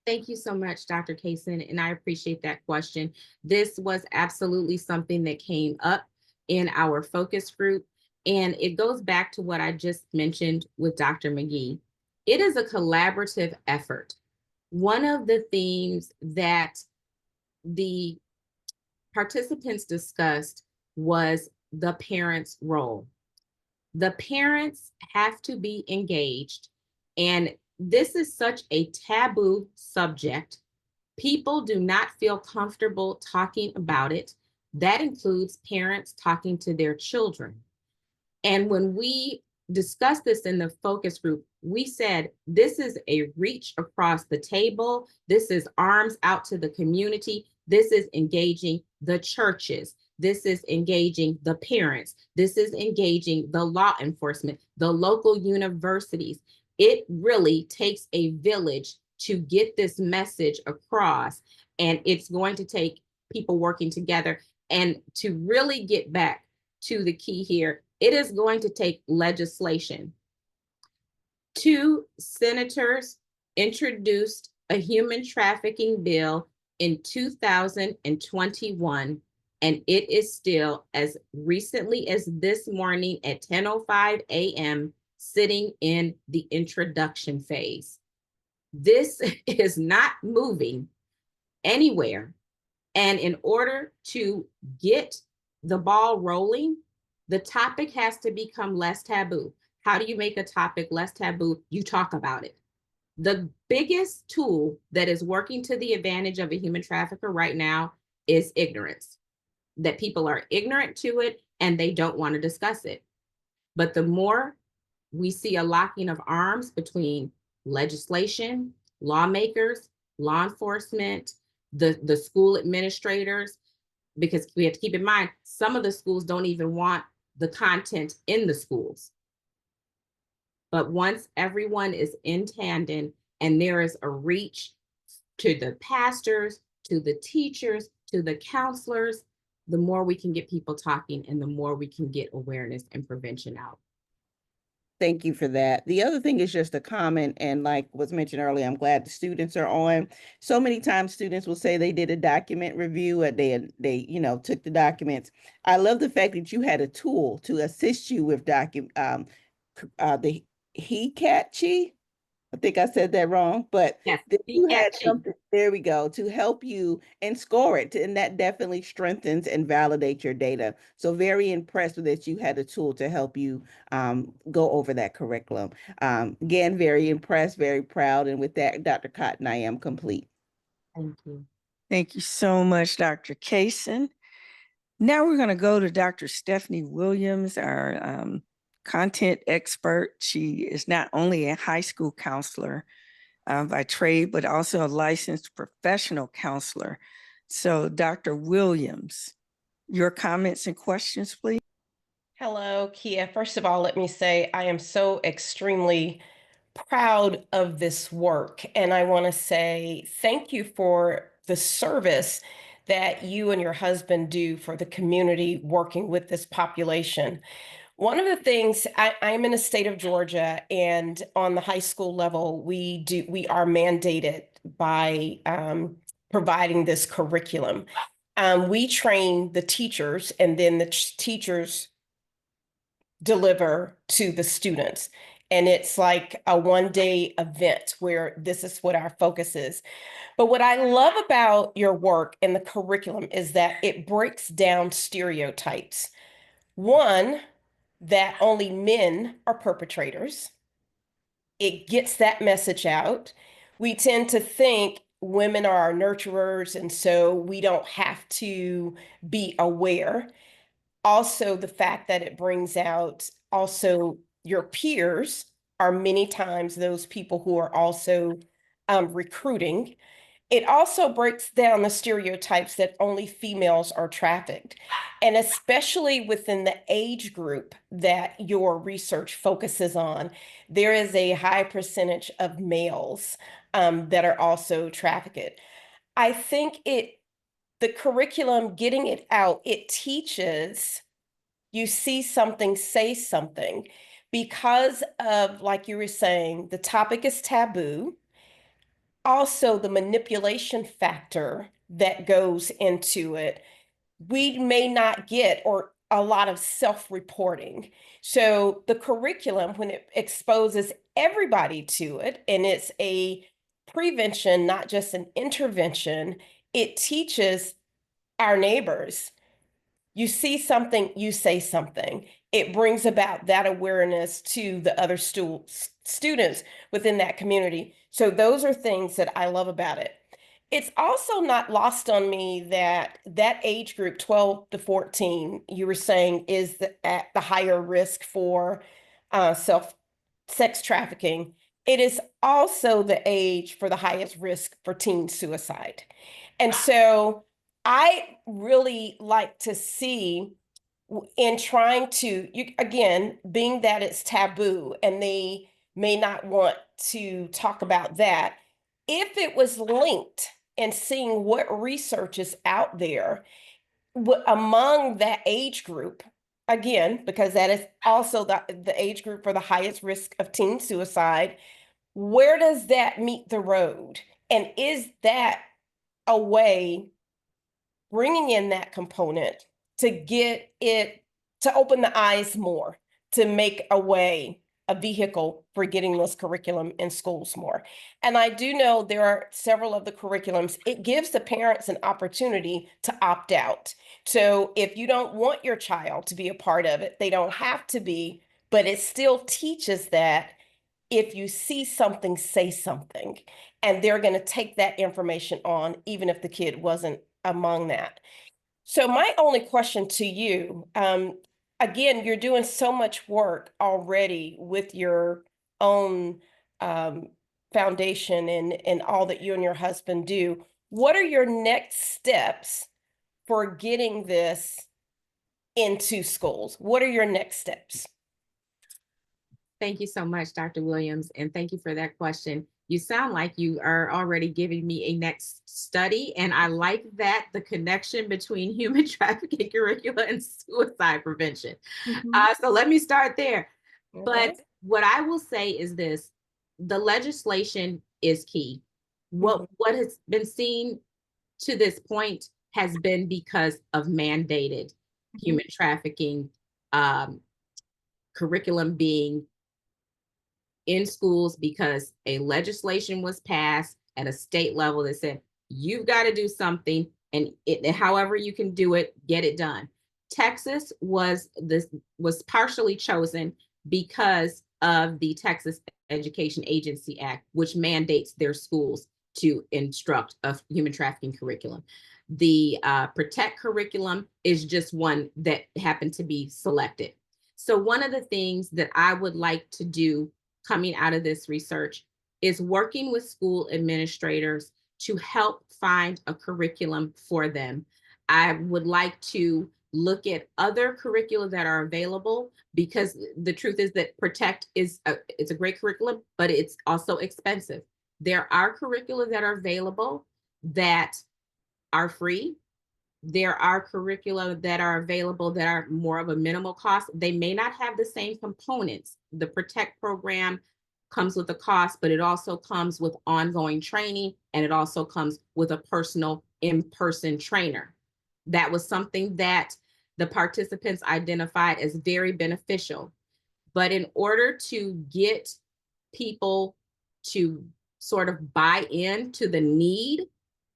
Thank you so much, Dr. Kaysen, and I appreciate that question. This was absolutely something that came up in our focus group, and it goes back to what I just mentioned with Dr. McGee. It is a collaborative effort. One of the themes that the participants discussed was the parents' role. The parents have to be engaged, and this is such a taboo subject. People do not feel comfortable talking about it. That includes parents talking to their children. And when we discussed this in the focus group, we said, this is a reach across the table. This is arms out to the community. This is engaging the churches. This is engaging the parents. This is engaging the law enforcement, the local universities. It really takes a village to get this message across, and it's going to take people working together. And to really get back to the key here, it is going to take legislation. 2 senators introduced a human trafficking bill in 2021, and it is still, as recently as this morning at 10:05 a.m., sitting in the introduction phase. This is not moving anywhere. And in order to get the ball rolling, the topic has to become less taboo. How do you make a topic less taboo? You talk about it. The biggest tool that is working to the advantage of a human trafficker right now is ignorance. That people are ignorant to it and they don't want to discuss it. But the more we see a locking of arms between legislation, lawmakers, law enforcement, the school administrators, because we have to keep in mind, some of the schools don't even want the content in the schools. But once everyone is in tandem and there is a reach to the pastors, to the teachers, to the counselors, the more we can get people talking and the more we can get awareness and prevention out. Thank you for that. The other thing is just a comment, and like was mentioned earlier, I'm glad the students are on. So many times students will say they did a document review, or they took the documents. I love the fact that you had a tool to assist you with the HECAT. I think I said that wrong, but Yes, you had something, there we go, to help you and score it. And that definitely strengthens and validates your data. So very impressed with that you had a tool to help you go over that curriculum. Again, very impressed, very proud. And with that, Dr. Cotton, I am complete. Thank you. Thank you so much, Dr. Kaysen. Now we're going to go to Dr. Stephanie Williams, our content expert. She is not only a high school counselor by trade, but also a licensed professional counselor. So Dr. Williams, your comments and questions, please. Hello, Keia. First of all, let me say I am so extremely proud of this work. And I want to say thank you for the service that you and your husband do for the community working with this population. One of the things, I'm in the state of Georgia, and on the high school level, we are mandated by providing this curriculum. We train the teachers, and then the teachers deliver to the students. And it's like a one-day event where this is what our focus is. But what I love about your work and the curriculum is that it breaks down stereotypes. One, that only men are perpetrators. It gets that message out. We tend to think women are our nurturers, and so we don't have to be aware. Also, the fact that it brings out also your peers are many times those people who are also recruiting. It also breaks down the stereotypes that only females are trafficked, and especially within the age group that your research focuses on, there is a high percentage of males that are also trafficked. I think the curriculum, getting it out, it teaches you see something, say something, because of, like you were saying, the topic is taboo. Also, the manipulation factor that goes into it, we may not get, or a lot of self-reporting. So the curriculum, when it exposes everybody to it, and it's a prevention, not just an intervention, it teaches our neighbors. You see something, you say something. It brings about that awareness to the other students within that community. So those are things that I love about it. It's also not lost on me that that age group, 12 to 14, you were saying is at the higher risk for sex trafficking. It is also the age for the highest risk for teen suicide. And so I really like to see in trying to, again, being that it's taboo and they may not want to talk about that, if it was linked and seeing what research is out there among that age group, again, because that is also the age group for the highest risk of teen suicide, where does that meet the road? And is that a way, bringing in that component to get it to open the eyes more, to make a way, a vehicle for getting this curriculum in schools more? And I do know there are several of the curriculums, it gives the parents an opportunity to opt out. So if you don't want your child to be a part of it, they don't have to be, but it still teaches that if you see something, say something, and they're going to take that information on, even if the kid wasn't among that. So my only question to you, again, you're doing so much work already with your own foundation and all that you and your husband do. What are your next steps for getting this into schools? What are your next steps? Thank you so much, Dr. Williams, and thank you for that question. You sound like you are already giving me a next study, and I like that, the connection between human trafficking curricula and suicide prevention. So let me start there. Okay. But what I will say is this: the legislation is key. What has been seen to this point has been because of mandated human trafficking curriculum being in schools, because a legislation was passed at a state level that said, you've got to do something, and however you can do it, get it done. Texas was partially chosen because of the Texas Education Agency Act, which mandates their schools to instruct a human trafficking curriculum. The Protect curriculum is just one that happened to be selected. So one of the things that I would like to do coming out of this research is working with school administrators to help find a curriculum for them. I would like to look at other curricula that are available, because the truth is that Protect it's a great curriculum, but it's also expensive. There are curricula that are available that are free. There are curricula that are available that are more of a minimal cost. They may not have the same components. The Protect program comes with a cost, but it also comes with ongoing training, and it also comes with a personal in-person trainer. That was something that the participants identified as very beneficial. But in order to get people to sort of buy into the need,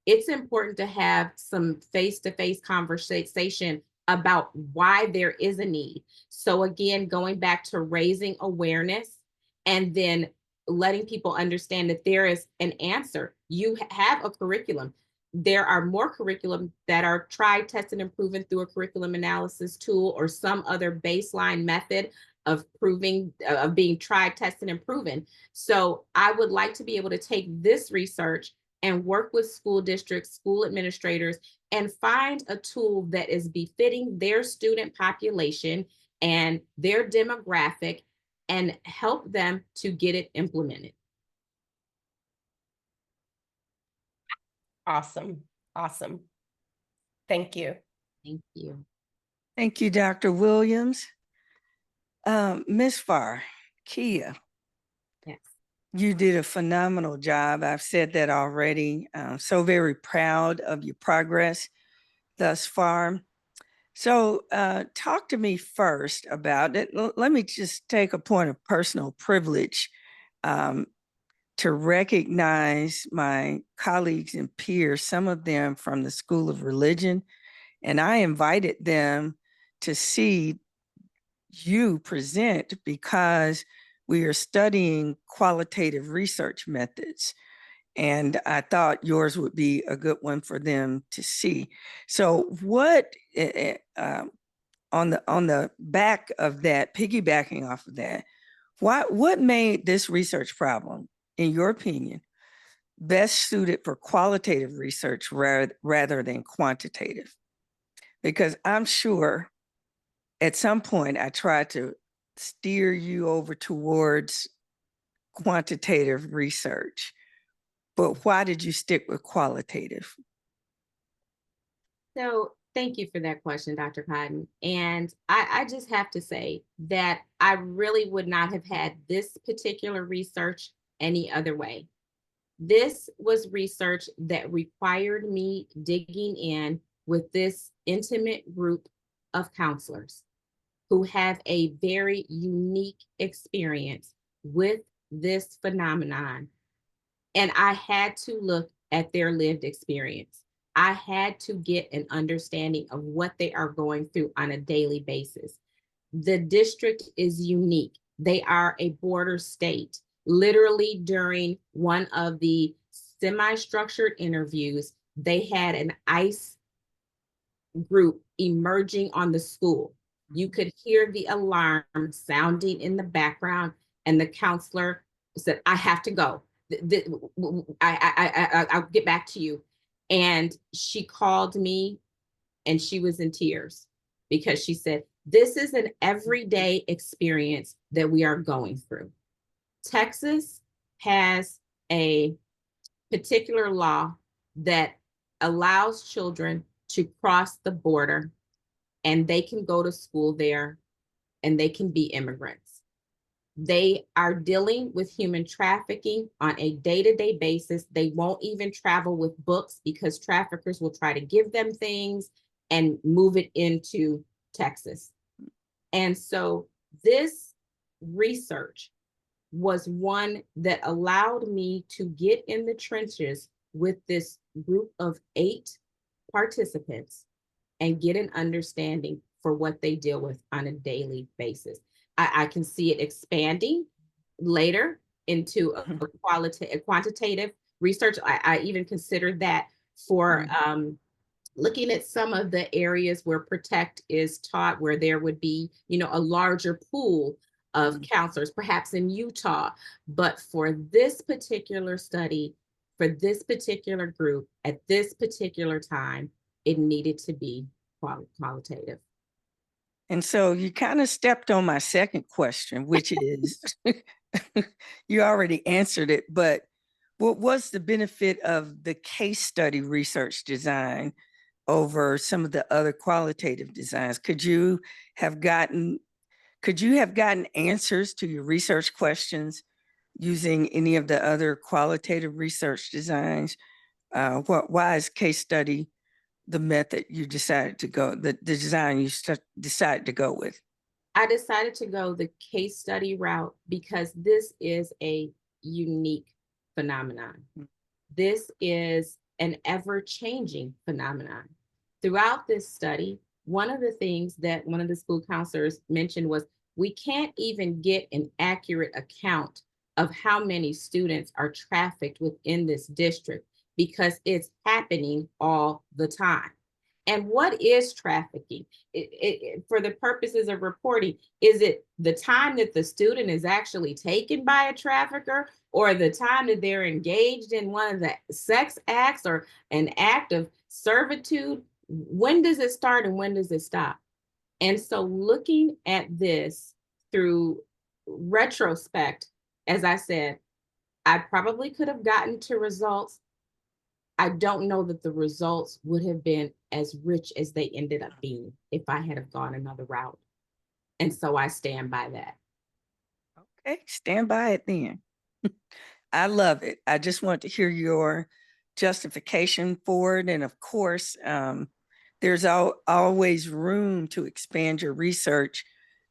it's important to have some face-to-face conversation about why there is a need. So again, going back to raising awareness and then letting people understand that there is an answer. You have a curriculum. there are more curriculum that are tried, tested, and proven through a curriculum analysis tool or some other baseline method of proving, of being tried, tested, and proven. So I would like to be able to take this research and work with school districts, school administrators, and find a tool that is befitting their student population and their demographic and help them to get it implemented. Awesome. Awesome. Thank you. Thank you. Thank you, Dr. Williams. Ms. Farr, Keia, Yes. you did a phenomenal job. I've said that already. So very proud of your progress thus far. So talk to me first about it. Let me just take a point of personal privilege to recognize my colleagues and peers, some of them from the School of Religion, and I invited them to see you present because we are studying qualitative research methods. And I thought yours would be a good one for them to see. So what, on the back of that, piggybacking off of that, what made this research problem, in your opinion, best suited for qualitative research rather than quantitative? Because I'm sure at some point I tried to steer you over towards quantitative research, but why did you stick with qualitative? So thank you for that question, Dr. Cotton. And I just have to say that I really would not have had this particular research any other way. This was research that required me digging in with this intimate group of counselors who have a very unique experience with this phenomenon. And I had to look at their lived experience. I had to get an understanding of what they are going through on a daily basis. The district is unique. They are a border state. Literally during one of the semi-structured interviews, they had an ICE group emerging on the school. You could hear the alarm sounding in the background, and the counselor said, I have to go. I'll get back to you. And she called me and she was in tears because she said, this is an everyday experience that we are going through. Texas has a particular law that allows children to cross the border and they can go to school there and they can be immigrants. They are dealing with human trafficking on a day-to-day basis. They won't even travel with books because traffickers will try to give them things and move it into Texas. And so this research was one that allowed me to get in the trenches with this group of 8 participants and get an understanding for what they deal with on a daily basis. I can see it expanding later into a quantitative research. I even considered that for looking at some of the areas where Protect is taught, where there would be, a larger pool of counselors, perhaps in Utah. But for this particular study, for this particular group, at this particular time, it needed to be qualitative. And so you kind of stepped on my second question, which is, you already answered it, but what was the benefit of the case study research design over some of the other qualitative designs? Could you have gotten answers to your research questions using any of the other qualitative research designs? Why is case study the method you decided to go, the design you decided to go with? I decided to go the case study route because this is a unique phenomenon. This is an ever-changing phenomenon. Throughout this study, one of the things that one of the school counselors mentioned was, we can't even get an accurate account of how many students are trafficked within this district because it's happening all the time. And what is trafficking? For the purposes of reporting, is it the time that the student is actually taken by a trafficker, or the time that they're engaged in one of the sex acts or an act of servitude? When does it start and when does it stop? And so looking at this through retrospect, as I said, I probably could have gotten to results. I don't know that the results would have been as rich as they ended up being if I had have gone another route. And so I stand by that. Okay, stand by it then. I love it. I just want to hear your justification for it. And of course, there's always room to expand your research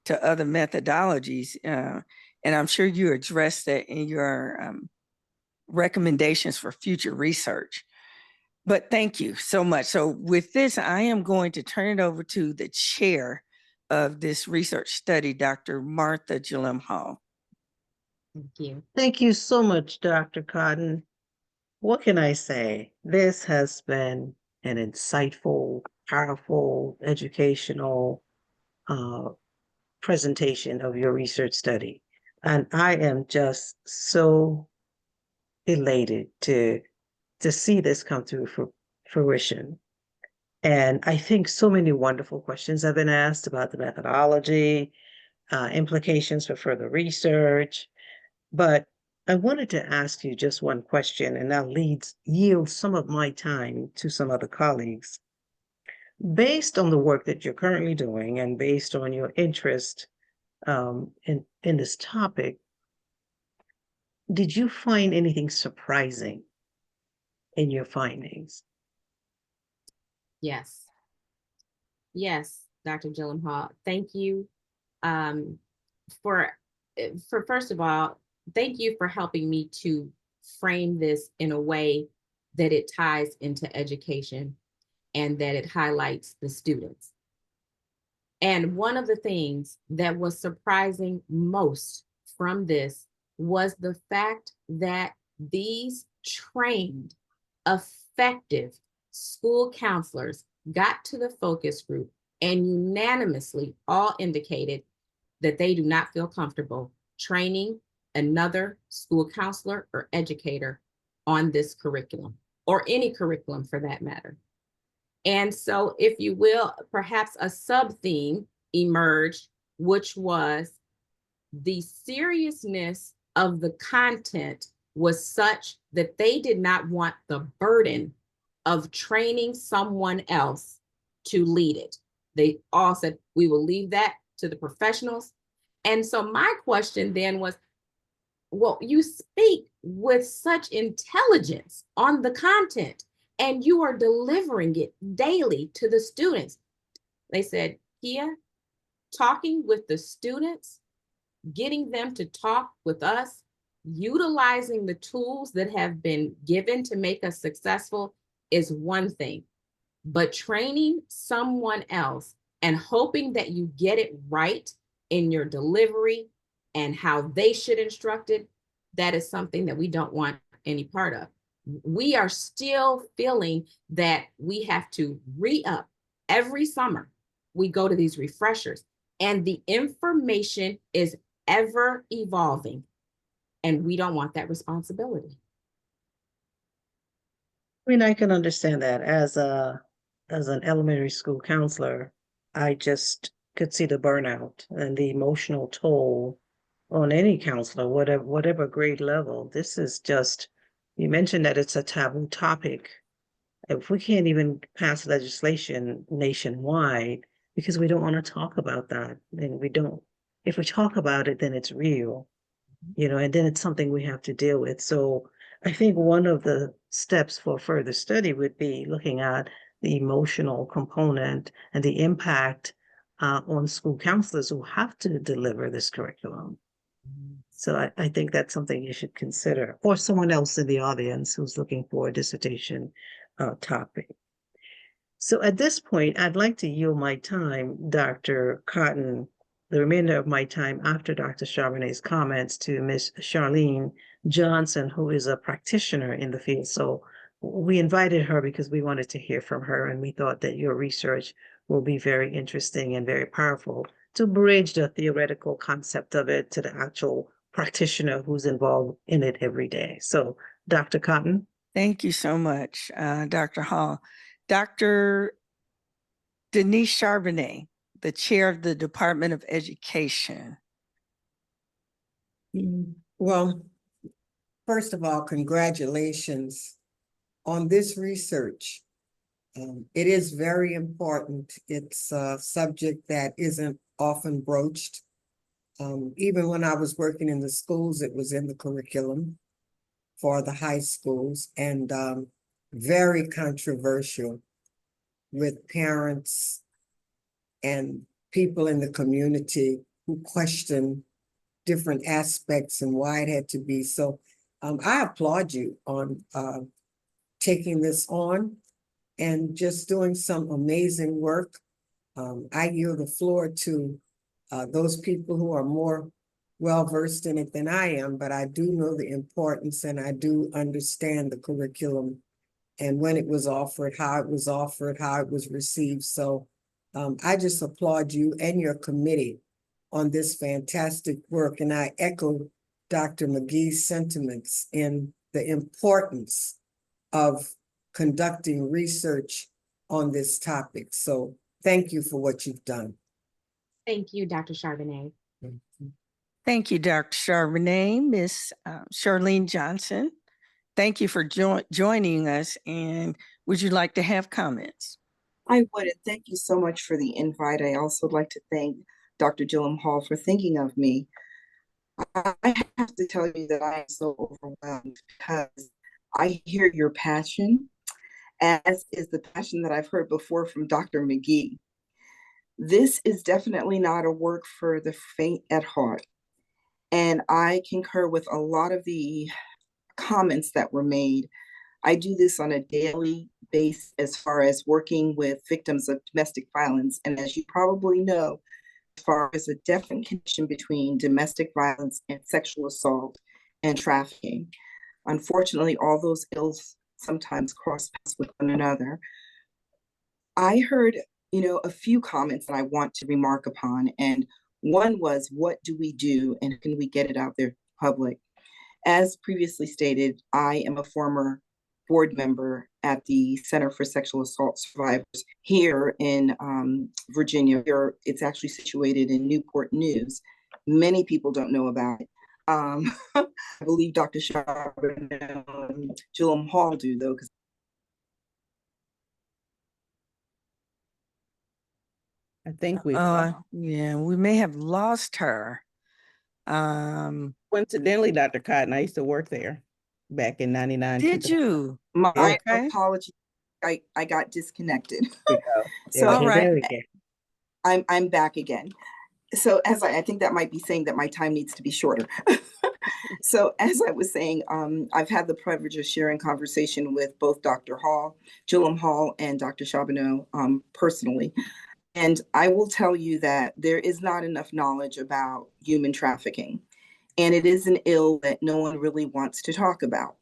to other methodologies. And I'm sure you addressed that in your recommendations for future research. But thank you so much. So with this, I am going to turn it over to the chair of this research study, Dr. Martha jallim-hall. Thank you. Thank you so much, Dr. Cotton. What can I say? This has been an insightful, powerful, educational presentation of your research study. And I am just so elated to see this come through fruition. And I think so many wonderful questions have been asked about the methodology, implications for further research. But I wanted to ask you just one question, and that yield some of my time to some other colleagues. Based on the work that you're currently doing and based on your interest in this topic, did you find anything surprising in your findings? Yes. Yes, Dr. jallim-hall. Thank you for first of all, thank you for helping me to frame this in a way that it ties into education and that it highlights the students. And one of the things that was surprising most from this was the fact that these trained, effective school counselors got to the focus group and unanimously all indicated that they do not feel comfortable training another school counselor or educator on this curriculum, or any curriculum for that matter. And so, if you will, perhaps a sub-theme emerged, which was the seriousness of the content was such that they did not want the burden of training someone else to lead it. They all said, we will leave that to the professionals. And so my question then was, well, you speak with such intelligence on the content and you are delivering it daily to the students. They said, Keia, talking with the students, getting them to talk with us, utilizing the tools that have been given to make us successful is one thing, but training someone else and hoping that you get it right in your delivery and how they should instruct it, that is something that we don't want any part of. We are still feeling that we have to re-up every summer. We go to these refreshers and the information is ever evolving, and we don't want that responsibility. I mean, I can understand that as an elementary school counselor. I just could see the burnout and the emotional toll on any counselor, whatever grade level. This is just, you mentioned that it's a taboo topic. If we can't even pass legislation nationwide because we don't want to talk about that, then we don't. If we talk about it, then it's real, and then it's something we have to deal with. So I think one of the steps for further study would be looking at the emotional component and the impact on school counselors who have to deliver this curriculum. So I think that's something you should consider, or someone else in the audience who's looking for a dissertation topic. So at this point, I'd like to yield my time, Dr. Cotton, the remainder of my time after Dr. Charbonnet's comments, to Ms. Charlene Johnson, who is a practitioner in the field. So we invited her because we wanted to hear from her, and we thought that your research will be very interesting and very powerful to bridge the theoretical concept of it to the actual practitioner who's involved in it every day. So, Dr. Cotton. Thank you so much, Dr. Hall. Dr. Denise Charbonnet, the chair of the Department of Education. Well, first of all, congratulations on this research. It is very important. It's a subject that isn't often broached. Even when I was working in the schools, it was in the curriculum for the high schools, and very controversial with parents and people in the community who question different aspects and why it had to be. So I applaud you on taking this on and just doing some amazing work. I yield the floor to those people who are more well-versed in it than I am, but I do know the importance and I do understand the curriculum and when it was offered, how it was received. So I just applaud you and your committee on this fantastic work. And I echo Dr. McGee's sentiments in the importance of conducting research on this topic. So thank you for what you've done. Thank you, Dr. Charbonnet. Thank you, Dr. Charbonnet. Ms. Charlene Johnson, thank you for joining us. And would you like to have comments? I would. Thank you so much for the invite. I also would like to thank Dr. jallim-hall for thinking of me. I have to tell you that I am so overwhelmed because I hear your passion, as is the passion that I've heard before from Dr. McGee. This is definitely not a work for the faint at heart. And I concur with a lot of the comments that were made. I do this on a daily basis as far as working with victims of domestic violence. And as you probably know, as far as a definite connection between domestic violence and sexual assault and trafficking. Unfortunately, all those ills sometimes cross paths with one another. I heard, a few comments that I want to remark upon. And one was, what do we do and can we get it out there public? As previously stated, I am a former board member at the Center for Sexual Assault Survivors here in Virginia. It's actually situated in Newport News. Many people don't know about it. I believe Dr. Charbonnet and jallim-hall do, though. I think we yeah, we may have lost her. coincidentally, Dr. Cotton, I used to work there back in 99. Did you? My Okay. apologies. I got disconnected. So all right. there we go. I'm back again. So as I think that might be saying that my time needs to be shorter. So as I was saying, I've had the privilege of sharing conversation with both Dr. jallim-hall and Dr. Charbonnet personally. And I will tell you that there is not enough knowledge about human trafficking. And it is an ill that no one really wants to talk about.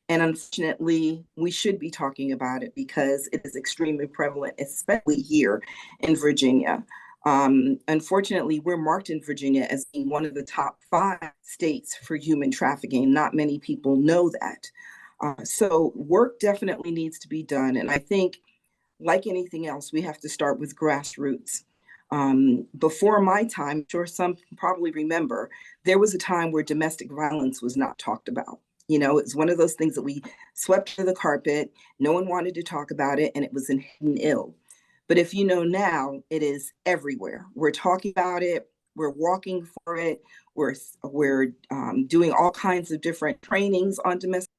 And unfortunately, we should be talking about it because it is extremely prevalent, especially here in Virginia. Unfortunately, we're marked in Virginia as being one of the top 5 states for human trafficking. Not many people know that. So work definitely needs to be done. And I think, like anything else, we have to start with grassroots. Before my time, I'm sure some probably remember, there was a time where domestic violence was not talked about. It's one of those things that we swept under the carpet. No one wanted to talk about it, and it was an hidden ill. But if you know now, it is everywhere. We're talking about it. We're walking for it. We're doing all kinds of different trainings on domestic.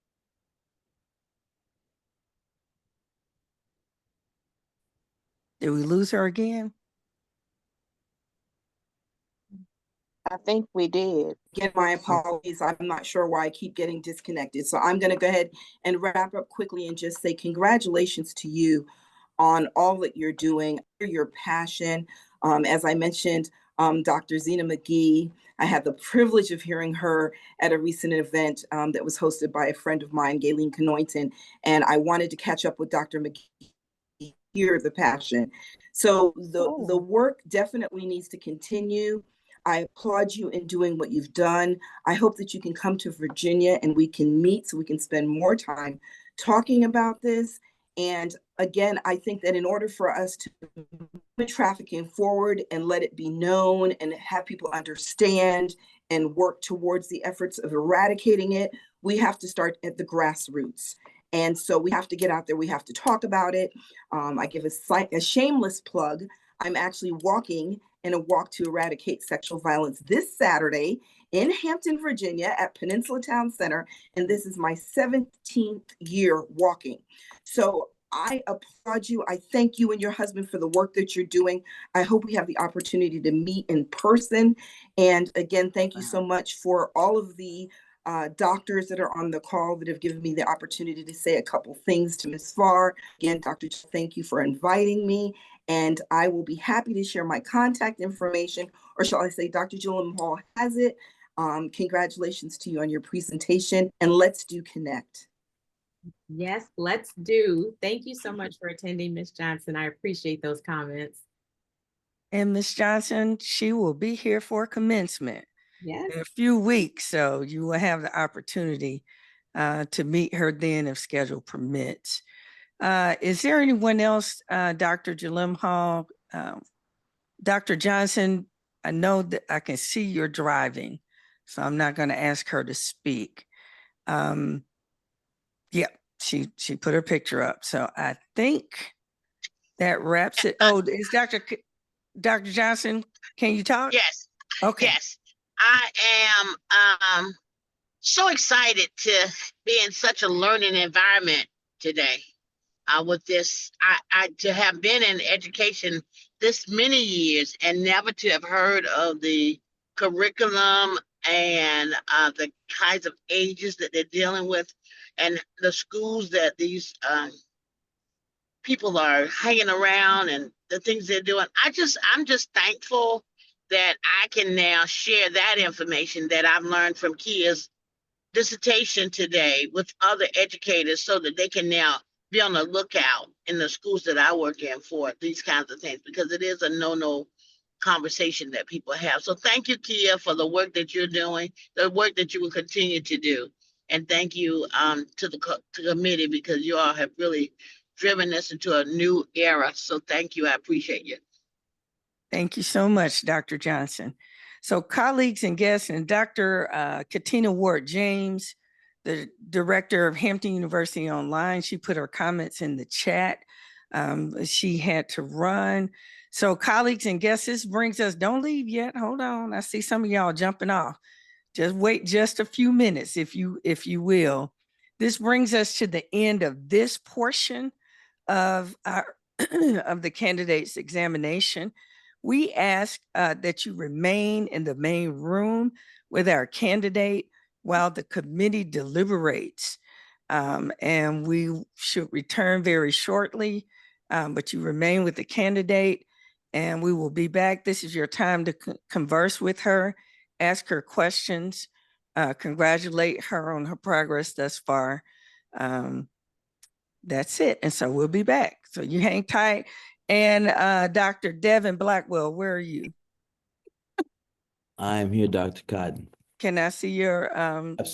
Did we lose her again? I think we did. Again, my apologies. I'm not sure why I keep getting disconnected. So I'm going to go ahead and wrap up quickly and just say congratulations to you on all that you're doing, your passion. As I mentioned, Dr. Zena McGee. I had the privilege of hearing her at a recent event that was hosted by a friend of mine, Gayleen Knoyton, and I wanted to catch up with Dr. McGee, hear the passion. So the work definitely needs to continue. I applaud you in doing what you've done. I hope that you can come to Virginia and we can meet so we can spend more time talking about this. And again, I think that in order for us to move trafficking forward and let it be known and have people understand and work towards the efforts of eradicating it, we have to start at the grassroots. And so we have to get out there. We have to talk about it. I give a shameless plug. I'm actually walking in a walk to eradicate sexual violence this Saturday in Hampton, Virginia at Peninsula Town Center. And this is my 17th year walking. So I applaud you. I thank you and your husband for the work that you're doing. I hope we have the opportunity to meet in person. And again, thank you so much for all of the doctors that are on the call that have given me the opportunity to say a couple things to Ms. Farr. Again, Dr. Thank you for inviting me. And I will be happy to share my contact information, or shall I say Dr. jallim-hall has it. Congratulations to you on your presentation, and let's do connect. Yes, let's do. Thank you so much for attending, Ms. Johnson. I appreciate those comments. And Ms. Johnson, she will be here for commencement Yes. in a few weeks. So you will have the opportunity to meet her then if schedule permits. Is there anyone else, Dr. jallim-hall? Dr. Johnson, I know that I can see you're driving, so I'm not going to ask her to speak. Yeah, she put her picture up. So I think that wraps it. Oh, is Dr. Johnson, can you talk? Yes. Okay. Yes. I am so excited to be in such a learning environment today. With this, I to have been in education this many years and never to have heard of the curriculum and the kinds of ages that they're dealing with, and the schools that these people are hanging around and the things they're doing. I'm just thankful that I can now share that information that I've learned from Keia's dissertation today with other educators so that they can now be on the lookout in the schools that I work in for these kinds of things, because it is a no conversation that people have. So thank you, Keia, for the work that you're doing, the work that you will continue to do. And thank you to the committee, because you all have really driven this into a new era. So thank you. I appreciate you. Thank you so much, Dr. Johnson. So colleagues and guests, and Dr. Katina Ward James, the director of Hampton University Online, she put her comments in the chat. She had to run. So colleagues and guests, this brings us, don't leave yet, hold on. I see some of y'all jumping off. Just wait just a few minutes, if you will. This brings us to the end of this portion of our of the candidate's examination. We ask that you remain in the main room with our candidate while the committee deliberates. And we should return very shortly, but you remain with the candidate and we will be back. This is your time to converse with her, ask her questions, congratulate her on her progress thus far. That's it. And so we'll be back. So you hang tight. And Dr. Devin Blackwell, where are you? I'm here, Dr. Cotton. Can I see your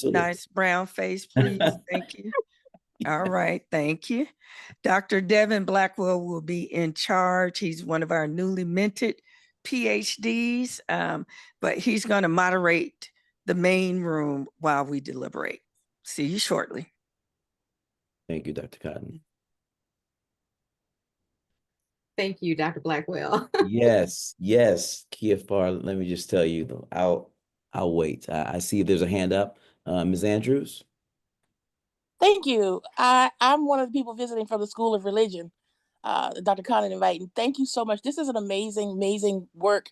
nice brown face, please? Thank you. All right, thank you. Dr. Devin Blackwell will be in charge. He's one of our newly minted PhDs, but he's going to moderate the main room while we deliberate. See you shortly. Thank you, Dr. Cotton. Thank you, Dr. Blackwell. Yes, Keia Farr, let me just tell you, I'll wait. I see there's a hand up. Ms. Andrews? Thank you. I'm one of the people visiting from the School of Religion, Dr. Cotton inviting. Thank you so much. This is an amazing work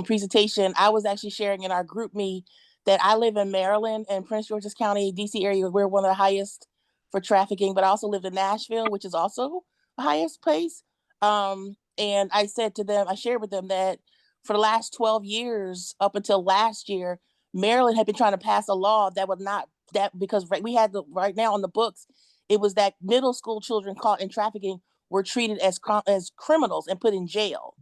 presentation. I was actually sharing in our group me that I live in Maryland and Prince George's County, DC area. We're one of the highest for trafficking, but I also lived in Nashville, which is also the highest place. And I said to them, I shared with them that for the last 12 years, up until last year, Maryland had been trying to pass a law that would not, that because we had right now on the books, it was that middle school children caught in trafficking were treated as criminals and put in jail.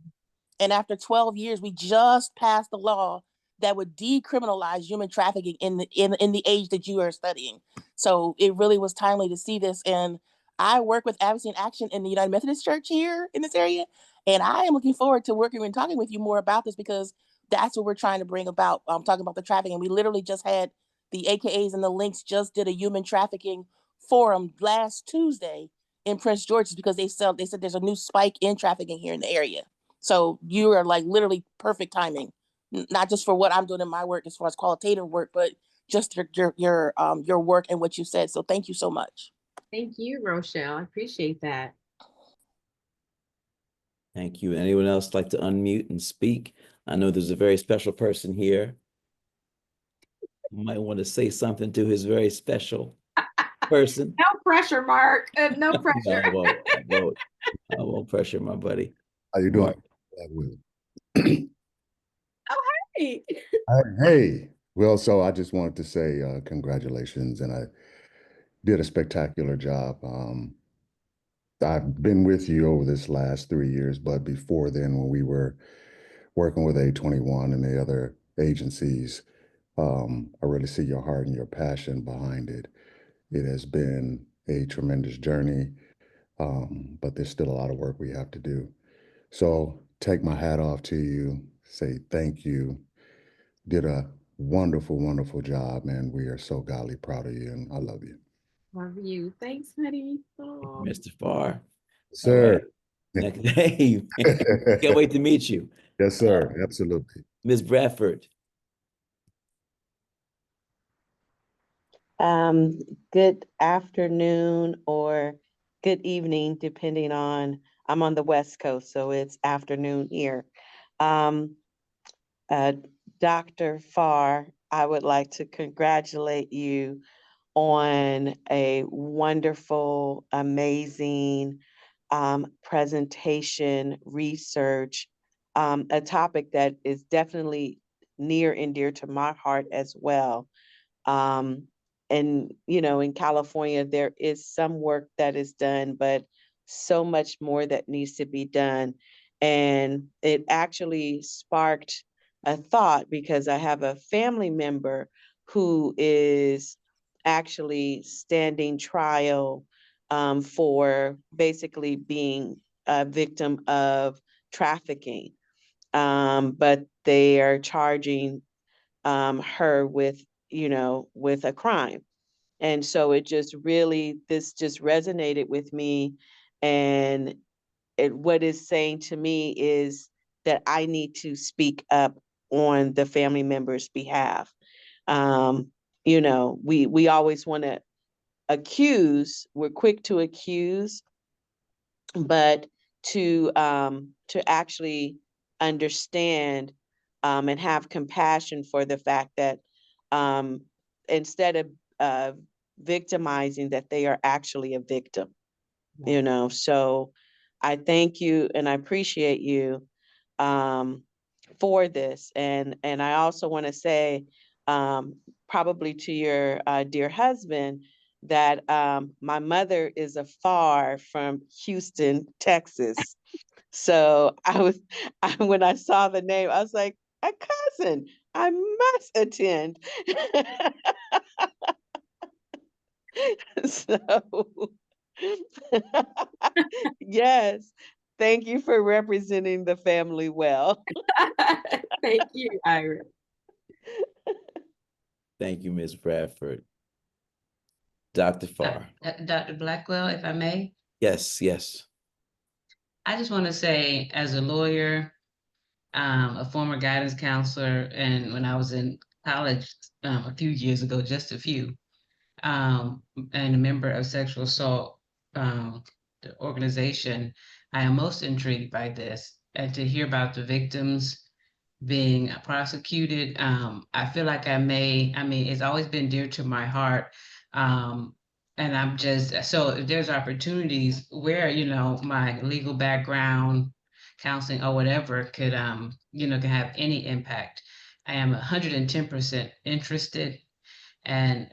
And after 12 years, we just passed a law that would decriminalize human trafficking in the age that you are studying. So it really was timely to see this. And I work with Advocacy and Action in the United Methodist Church here in this area. And I am looking forward to working and talking with you more about this, because that's what we're trying to bring about. Talking about the trafficking. We literally just had the AKAs and the links just did a human trafficking forum last Tuesday in Prince George's, because they said there's a new spike in trafficking here in the area. So you are like literally perfect timing, not just for what I'm doing in my work as far as qualitative work, but just your work and what you said. So thank you so much. Thank you, Rochelle. I appreciate that. Thank you. Anyone else like to unmute and speak? I know there's a very special person here. You might want to say something to his very special person. No pressure, Mark. No No, pressure. I won't pressure my buddy. How you doing? Hey. Hey, well, so I just wanted to say congratulations, and I did a spectacular job. I've been with you over this last 3 years, but before then, when we were working with A21 and the other agencies, I really see your heart and your passion behind it. It has been a tremendous journey, but there's still a lot of work we have to do. So take my hat off to you, say thank you. Did a wonderful, wonderful job, man. We are so godly proud of you, and I love you. Love you. Thanks, honey. Oh. Mr. Farr. Sir. Right. Hey, can't wait to meet you. Yes, sir. Absolutely. Ms. Bradford. Good afternoon or good evening, depending on, I'm on the West Coast, so it's afternoon here. Dr. Farr, I would like to congratulate you on a wonderful, amazing presentation, research, a topic that is definitely near and dear to my heart as well. And, you know, in California, there is some work that is done, but so much more that needs to be done. And it actually sparked a thought, because I have a family member who is actually standing trial for basically being a victim of trafficking. But they are charging her with, you know, with a crime. And so it just really, this just resonated with me. And what it's saying to me is that I need to speak up on the family member's behalf. You know, we always want to accuse, we're quick to accuse, but to actually understand and have compassion for the fact that instead of victimizing, that they are actually a victim, you know. So I thank you and I appreciate you for this. And I also want to say, probably to your dear husband, that my mother is a Farr from Houston, Texas. So when I saw the name, I was like, a cousin, I must attend. So yes, thank you for representing the family well. Thank you, Ira. Thank you, Ms. Bradford. Dr. Farr. Dr. Blackwell, if I may. Yes, yes. I just want to say, as a lawyer, a former guidance counselor, and when I was in college a few years ago, just a few, and a member of Sexual Assault, the organization, I am most intrigued by this, and to hear about the victims being prosecuted. I feel like it's always been dear to my heart. And I'm just, so if there's opportunities where, you know, my legal background counseling or whatever could, can have any impact. I am 110% interested. And,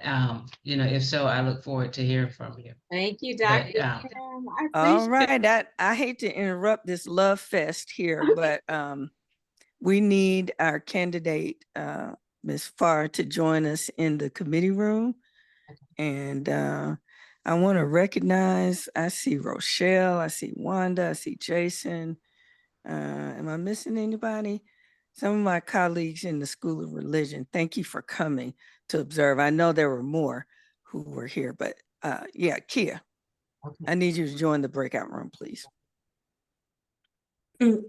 if so, I look forward to hearing from you. Thank you, But, Dr. Kim. I All appreciate right, I hate to interrupt this love fest here, but we need our candidate, Ms. Farr, to join us in the committee room. And I want to recognize, I see Rochelle, I see Wanda, I see Jason. Am I missing anybody? Some of my colleagues in the School of Religion, thank you for coming to observe. I know there were more who were here, but yeah, Keia, I need you to join the breakout room, please.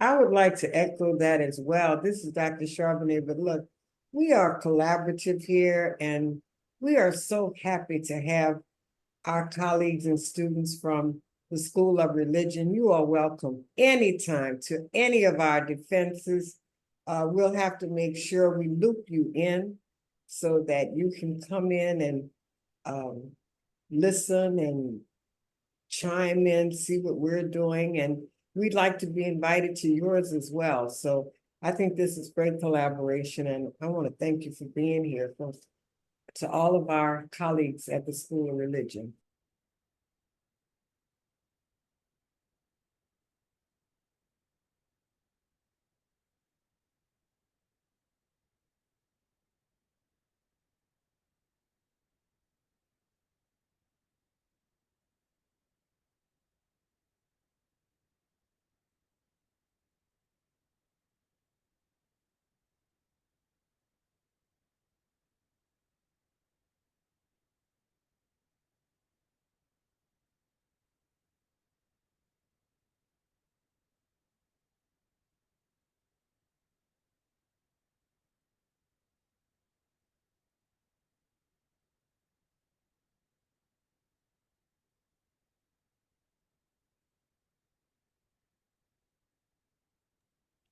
I would like to echo that as well. This is Dr. Charbonnet, but look, we are collaborative here, and we are so happy to have our colleagues and students from the School of Religion. You are welcome anytime to any of our defenses. We'll have to make sure we loop you in so that you can come in and listen and chime in, see what we're doing, and we'd like to be invited to yours as well. So I think this is great collaboration, and I want to thank you for being here. To all of our colleagues at the School of Religion.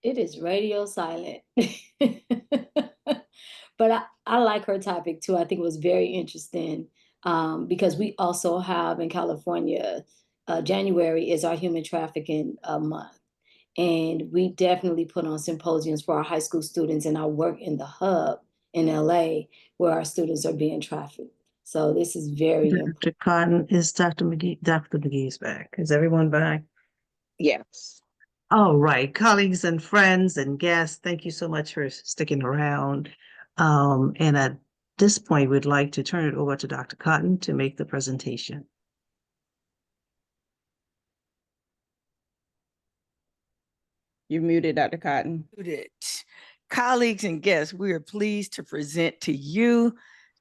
It is radio silent. But I like her topic too. I think it was very interesting because we also have in California, January is our human trafficking month. And we definitely put on symposiums for our high school students, and I work in the hub in LA where our students are being trafficked. So this is very important. Dr. Cotton, is Dr. McGee's back? Is everyone back? Yes. All right, colleagues and friends and guests, thank you so much for sticking around. And at this point, we'd like to turn it over to Dr. Cotton to make the presentation. You're muted, Dr. Cotton. Muted. Colleagues and guests, we are pleased to present to you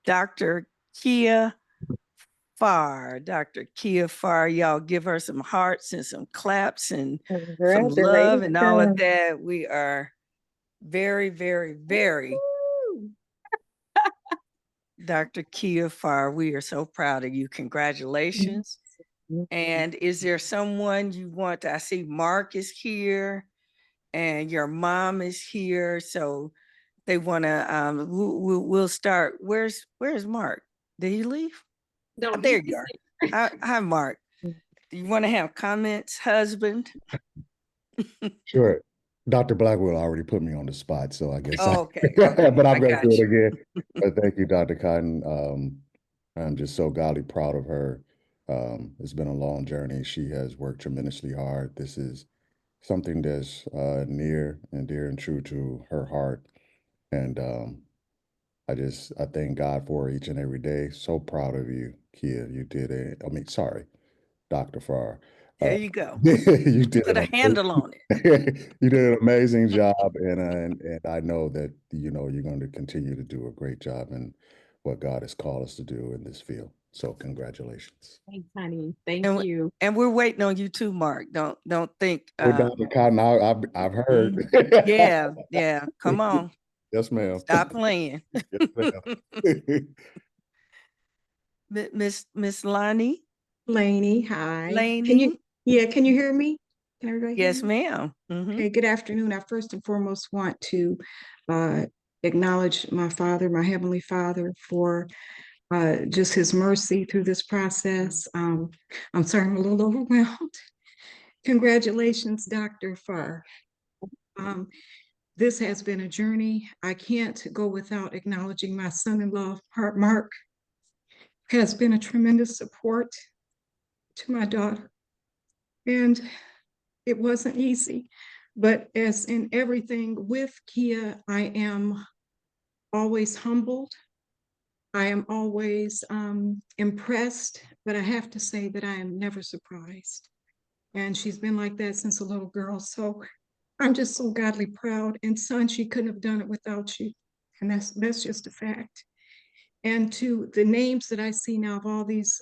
Dr. Keia Farr. Dr. Keia Farr, y'all give her some hearts and some claps and some love and all of that. We are very, very, very Dr. Keia Farr, we are so proud of you. Congratulations. And is there someone you want to, I see Mark is here and your mom is here. So they want to, we'll start. Where's Mark? Did he leave? No, there you are. Hi, Mark. Do you want to have comments, husband? Sure. Dr. Blackwell already put me on the spot, so I guess okay. But I'm going to do it you. again. But thank you, Dr. Cotton. I'm just so godly proud of her. It's been a long journey. She has worked tremendously hard. This is something that's near and dear and true to her heart. And I thank God for her each and every day. So proud of you, Keia. You did Dr. Farr. There you go. You did Put a handle on it. You did an amazing job, and I know that you're going to continue to do a great job in what God has called us to do in this field. So congratulations. Thanks, honey. Thank you. And we're waiting on you too, Mark. Don't think. Dr. Cotton, I've heard. Yeah. Come on. Yes, ma'am. Stop playing. Yes, ma'am. Miss Lonnie. Lainey, hi. Lainey. Can you hear me? Can everybody hear Yes, me? ma'am. Okay, good afternoon. I first and foremost want to acknowledge my father, my Heavenly Father, for just his mercy through this process. I'm sorry, I'm a little overwhelmed. Congratulations, Dr. Farr. This has been a journey. I can't go without acknowledging my son-in-law, Mark, has been a tremendous support to my daughter. And it wasn't easy, but as in everything with Keia, I am always humbled. I am always impressed, but I have to say that I am never surprised. And she's been like that since a little girl. So I'm just so godly proud. And son, she couldn't have done it without you. And that's just a fact. And to the names that I see now of all these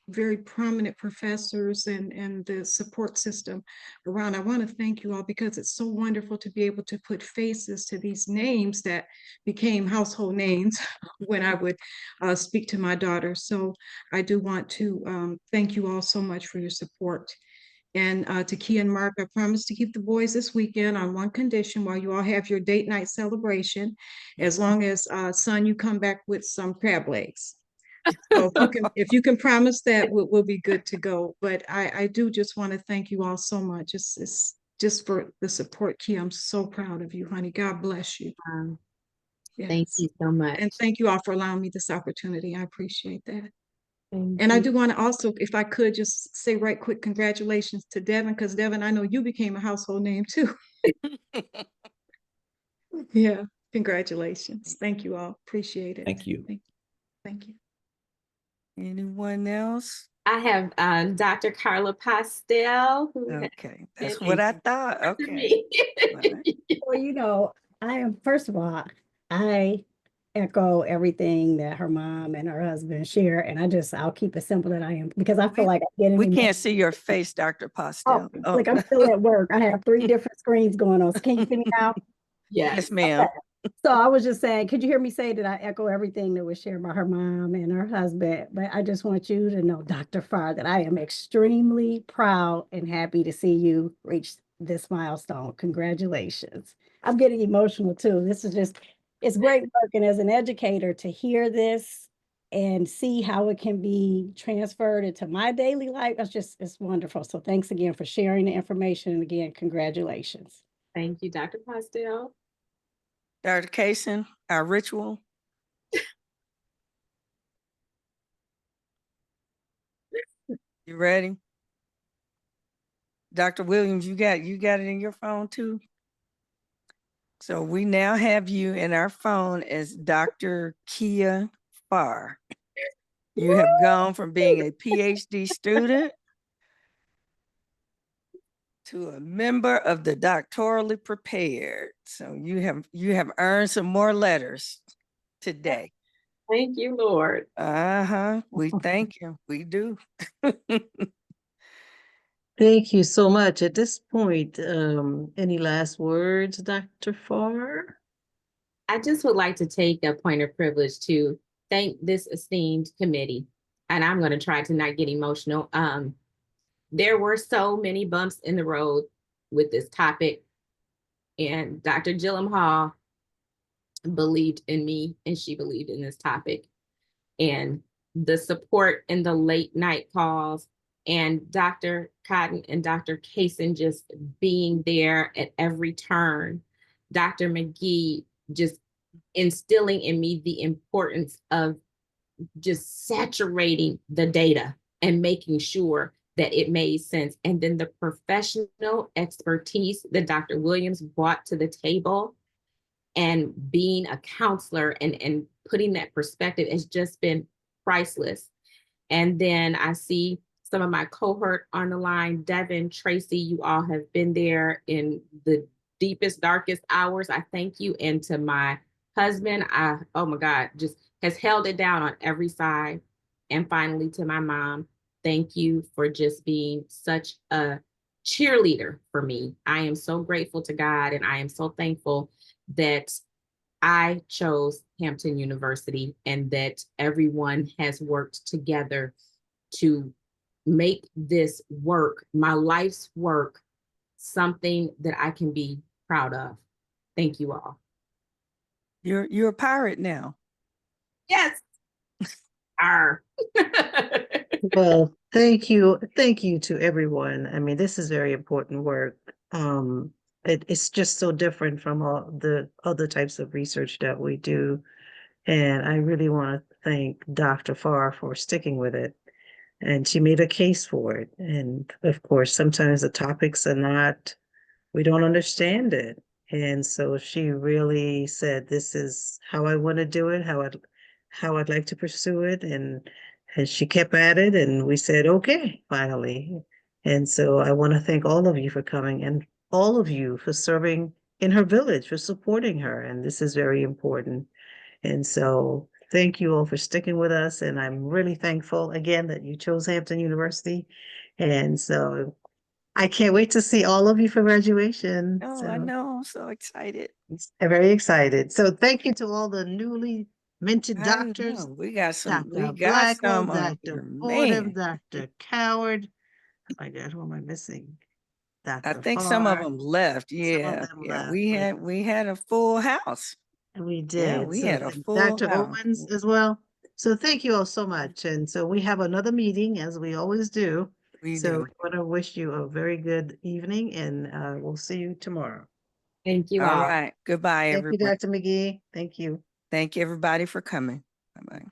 very prominent professors and the support system around, I want to thank you all, because it's so wonderful to be able to put faces to these names that became household names when I would speak to my daughter. So I do want to thank you all so much for your support. And to Keia and Mark, I promise to keep the boys this weekend on one condition: while you all have your date night celebration, as long as son, you come back with some crab legs. So if you can promise that, we'll be good to go. But I do just want to thank you all so much. It's just for the support, Keia. I'm so proud of you, honey. God bless you. Thank you so much. And thank you all for allowing me this opportunity. I appreciate that. Thank And I you. do want to also, if I could, just say right quick congratulations to Devin, because Devin, I know you became a household name too. Yeah, congratulations. Thank you all. Appreciate it. Thank you. Thank you. Anyone else? I have Dr. Carla Pastel. Okay, that's what I thought. Okay. Well, you know, first of all, I echo everything that her mom and her husband share. And I'll keep it simple that I am, because I feel like I'm getting. We can't see your face, Dr. Pastel. Oh, like I'm still at work. I have 3 different screens going on. So can you see me now? Yes, ma'am. Okay. So I was just saying, could you hear me say that I echo everything that was shared by her mom and her husband? But I just want you to know, Dr. Farr, that I am extremely proud and happy to see you reach this milestone. Congratulations. I'm getting emotional too. This is just, it's great working as an educator to hear this and see how it can be transferred into my daily life. It's wonderful. So thanks again for sharing the information. And again, congratulations. Thank you, Dr. Pastel. Dr. Kaysen, our ritual. You ready? Dr. Williams, you got it in your phone too? So we now have you in our phone as Dr. Keia Farr. You have gone from being a PhD student to a member of the doctorally prepared. So you have earned some more letters today. Thank you, Lord. We thank you. We do. Thank you so much. At this point, any last words, Dr. Farr? I just would like to take a point of privilege to thank this esteemed committee. And I'm going to try to not get emotional. There were so many bumps in the road with this topic. And Dr. jallim-hall believed in me, and she believed in this topic. And the support in the late night calls, and Dr. Cotton and Dr. Kaysen just being there at every turn. Dr. McGee just instilling in me the importance of just saturating the data and making sure that it made sense. And then the professional expertise that Dr. Williams brought to the table, and being a counselor and putting that perspective has just been priceless. And then I see some of my cohort on the line. Devin, Tracy, you all have been there in the deepest, darkest hours. I thank you. And to my husband, oh my God, just has held it down on every side. And finally, to my mom, thank you for just being such a cheerleader for me. I am so grateful to God, and I am so thankful that I chose Hampton University and that everyone has worked together to make this work, my life's work, something that I can be proud of. Thank you all. You're a pirate now. Yes. Well, Thank you. Thank you to everyone. I mean, this is very important work. It's just so different from all the other types of research that we do. And I really want to thank Dr. Farr for sticking with it. And she made a case for it. And of course, sometimes the topics are not, we don't understand it. And so she really said, this is how I want to do it, how I'd like to pursue it. And she kept at it and we said, okay, finally. And so I want to thank all of you for coming and all of you for serving in her village, for supporting her. And this is very important. And so thank you all for sticking with us. And I'm really thankful again that you chose Hampton University. And so I can't wait to see all of you for graduation. Oh, So I know. I'm so excited. I'm very excited. So thank you to all the newly minted I doctors, know. We got Dr. some Blackwell, on Dr. here, Fordham, man. Dr. Coward. Oh my God, who am I missing? I Dr. think some of Farr. them left. Some of Yeah, them yeah. left. We had a full house. We Yeah, did. we So had a and full Dr. house. Owens as well. So thank you all so much. And so we have another meeting as we always do. We So do. we want to wish you a very good evening and we'll see you tomorrow. Thank you All all. right. Goodbye, Thank you, everyone. Dr. McGee. Thank you. Thank you, everybody, for coming. Bye-bye.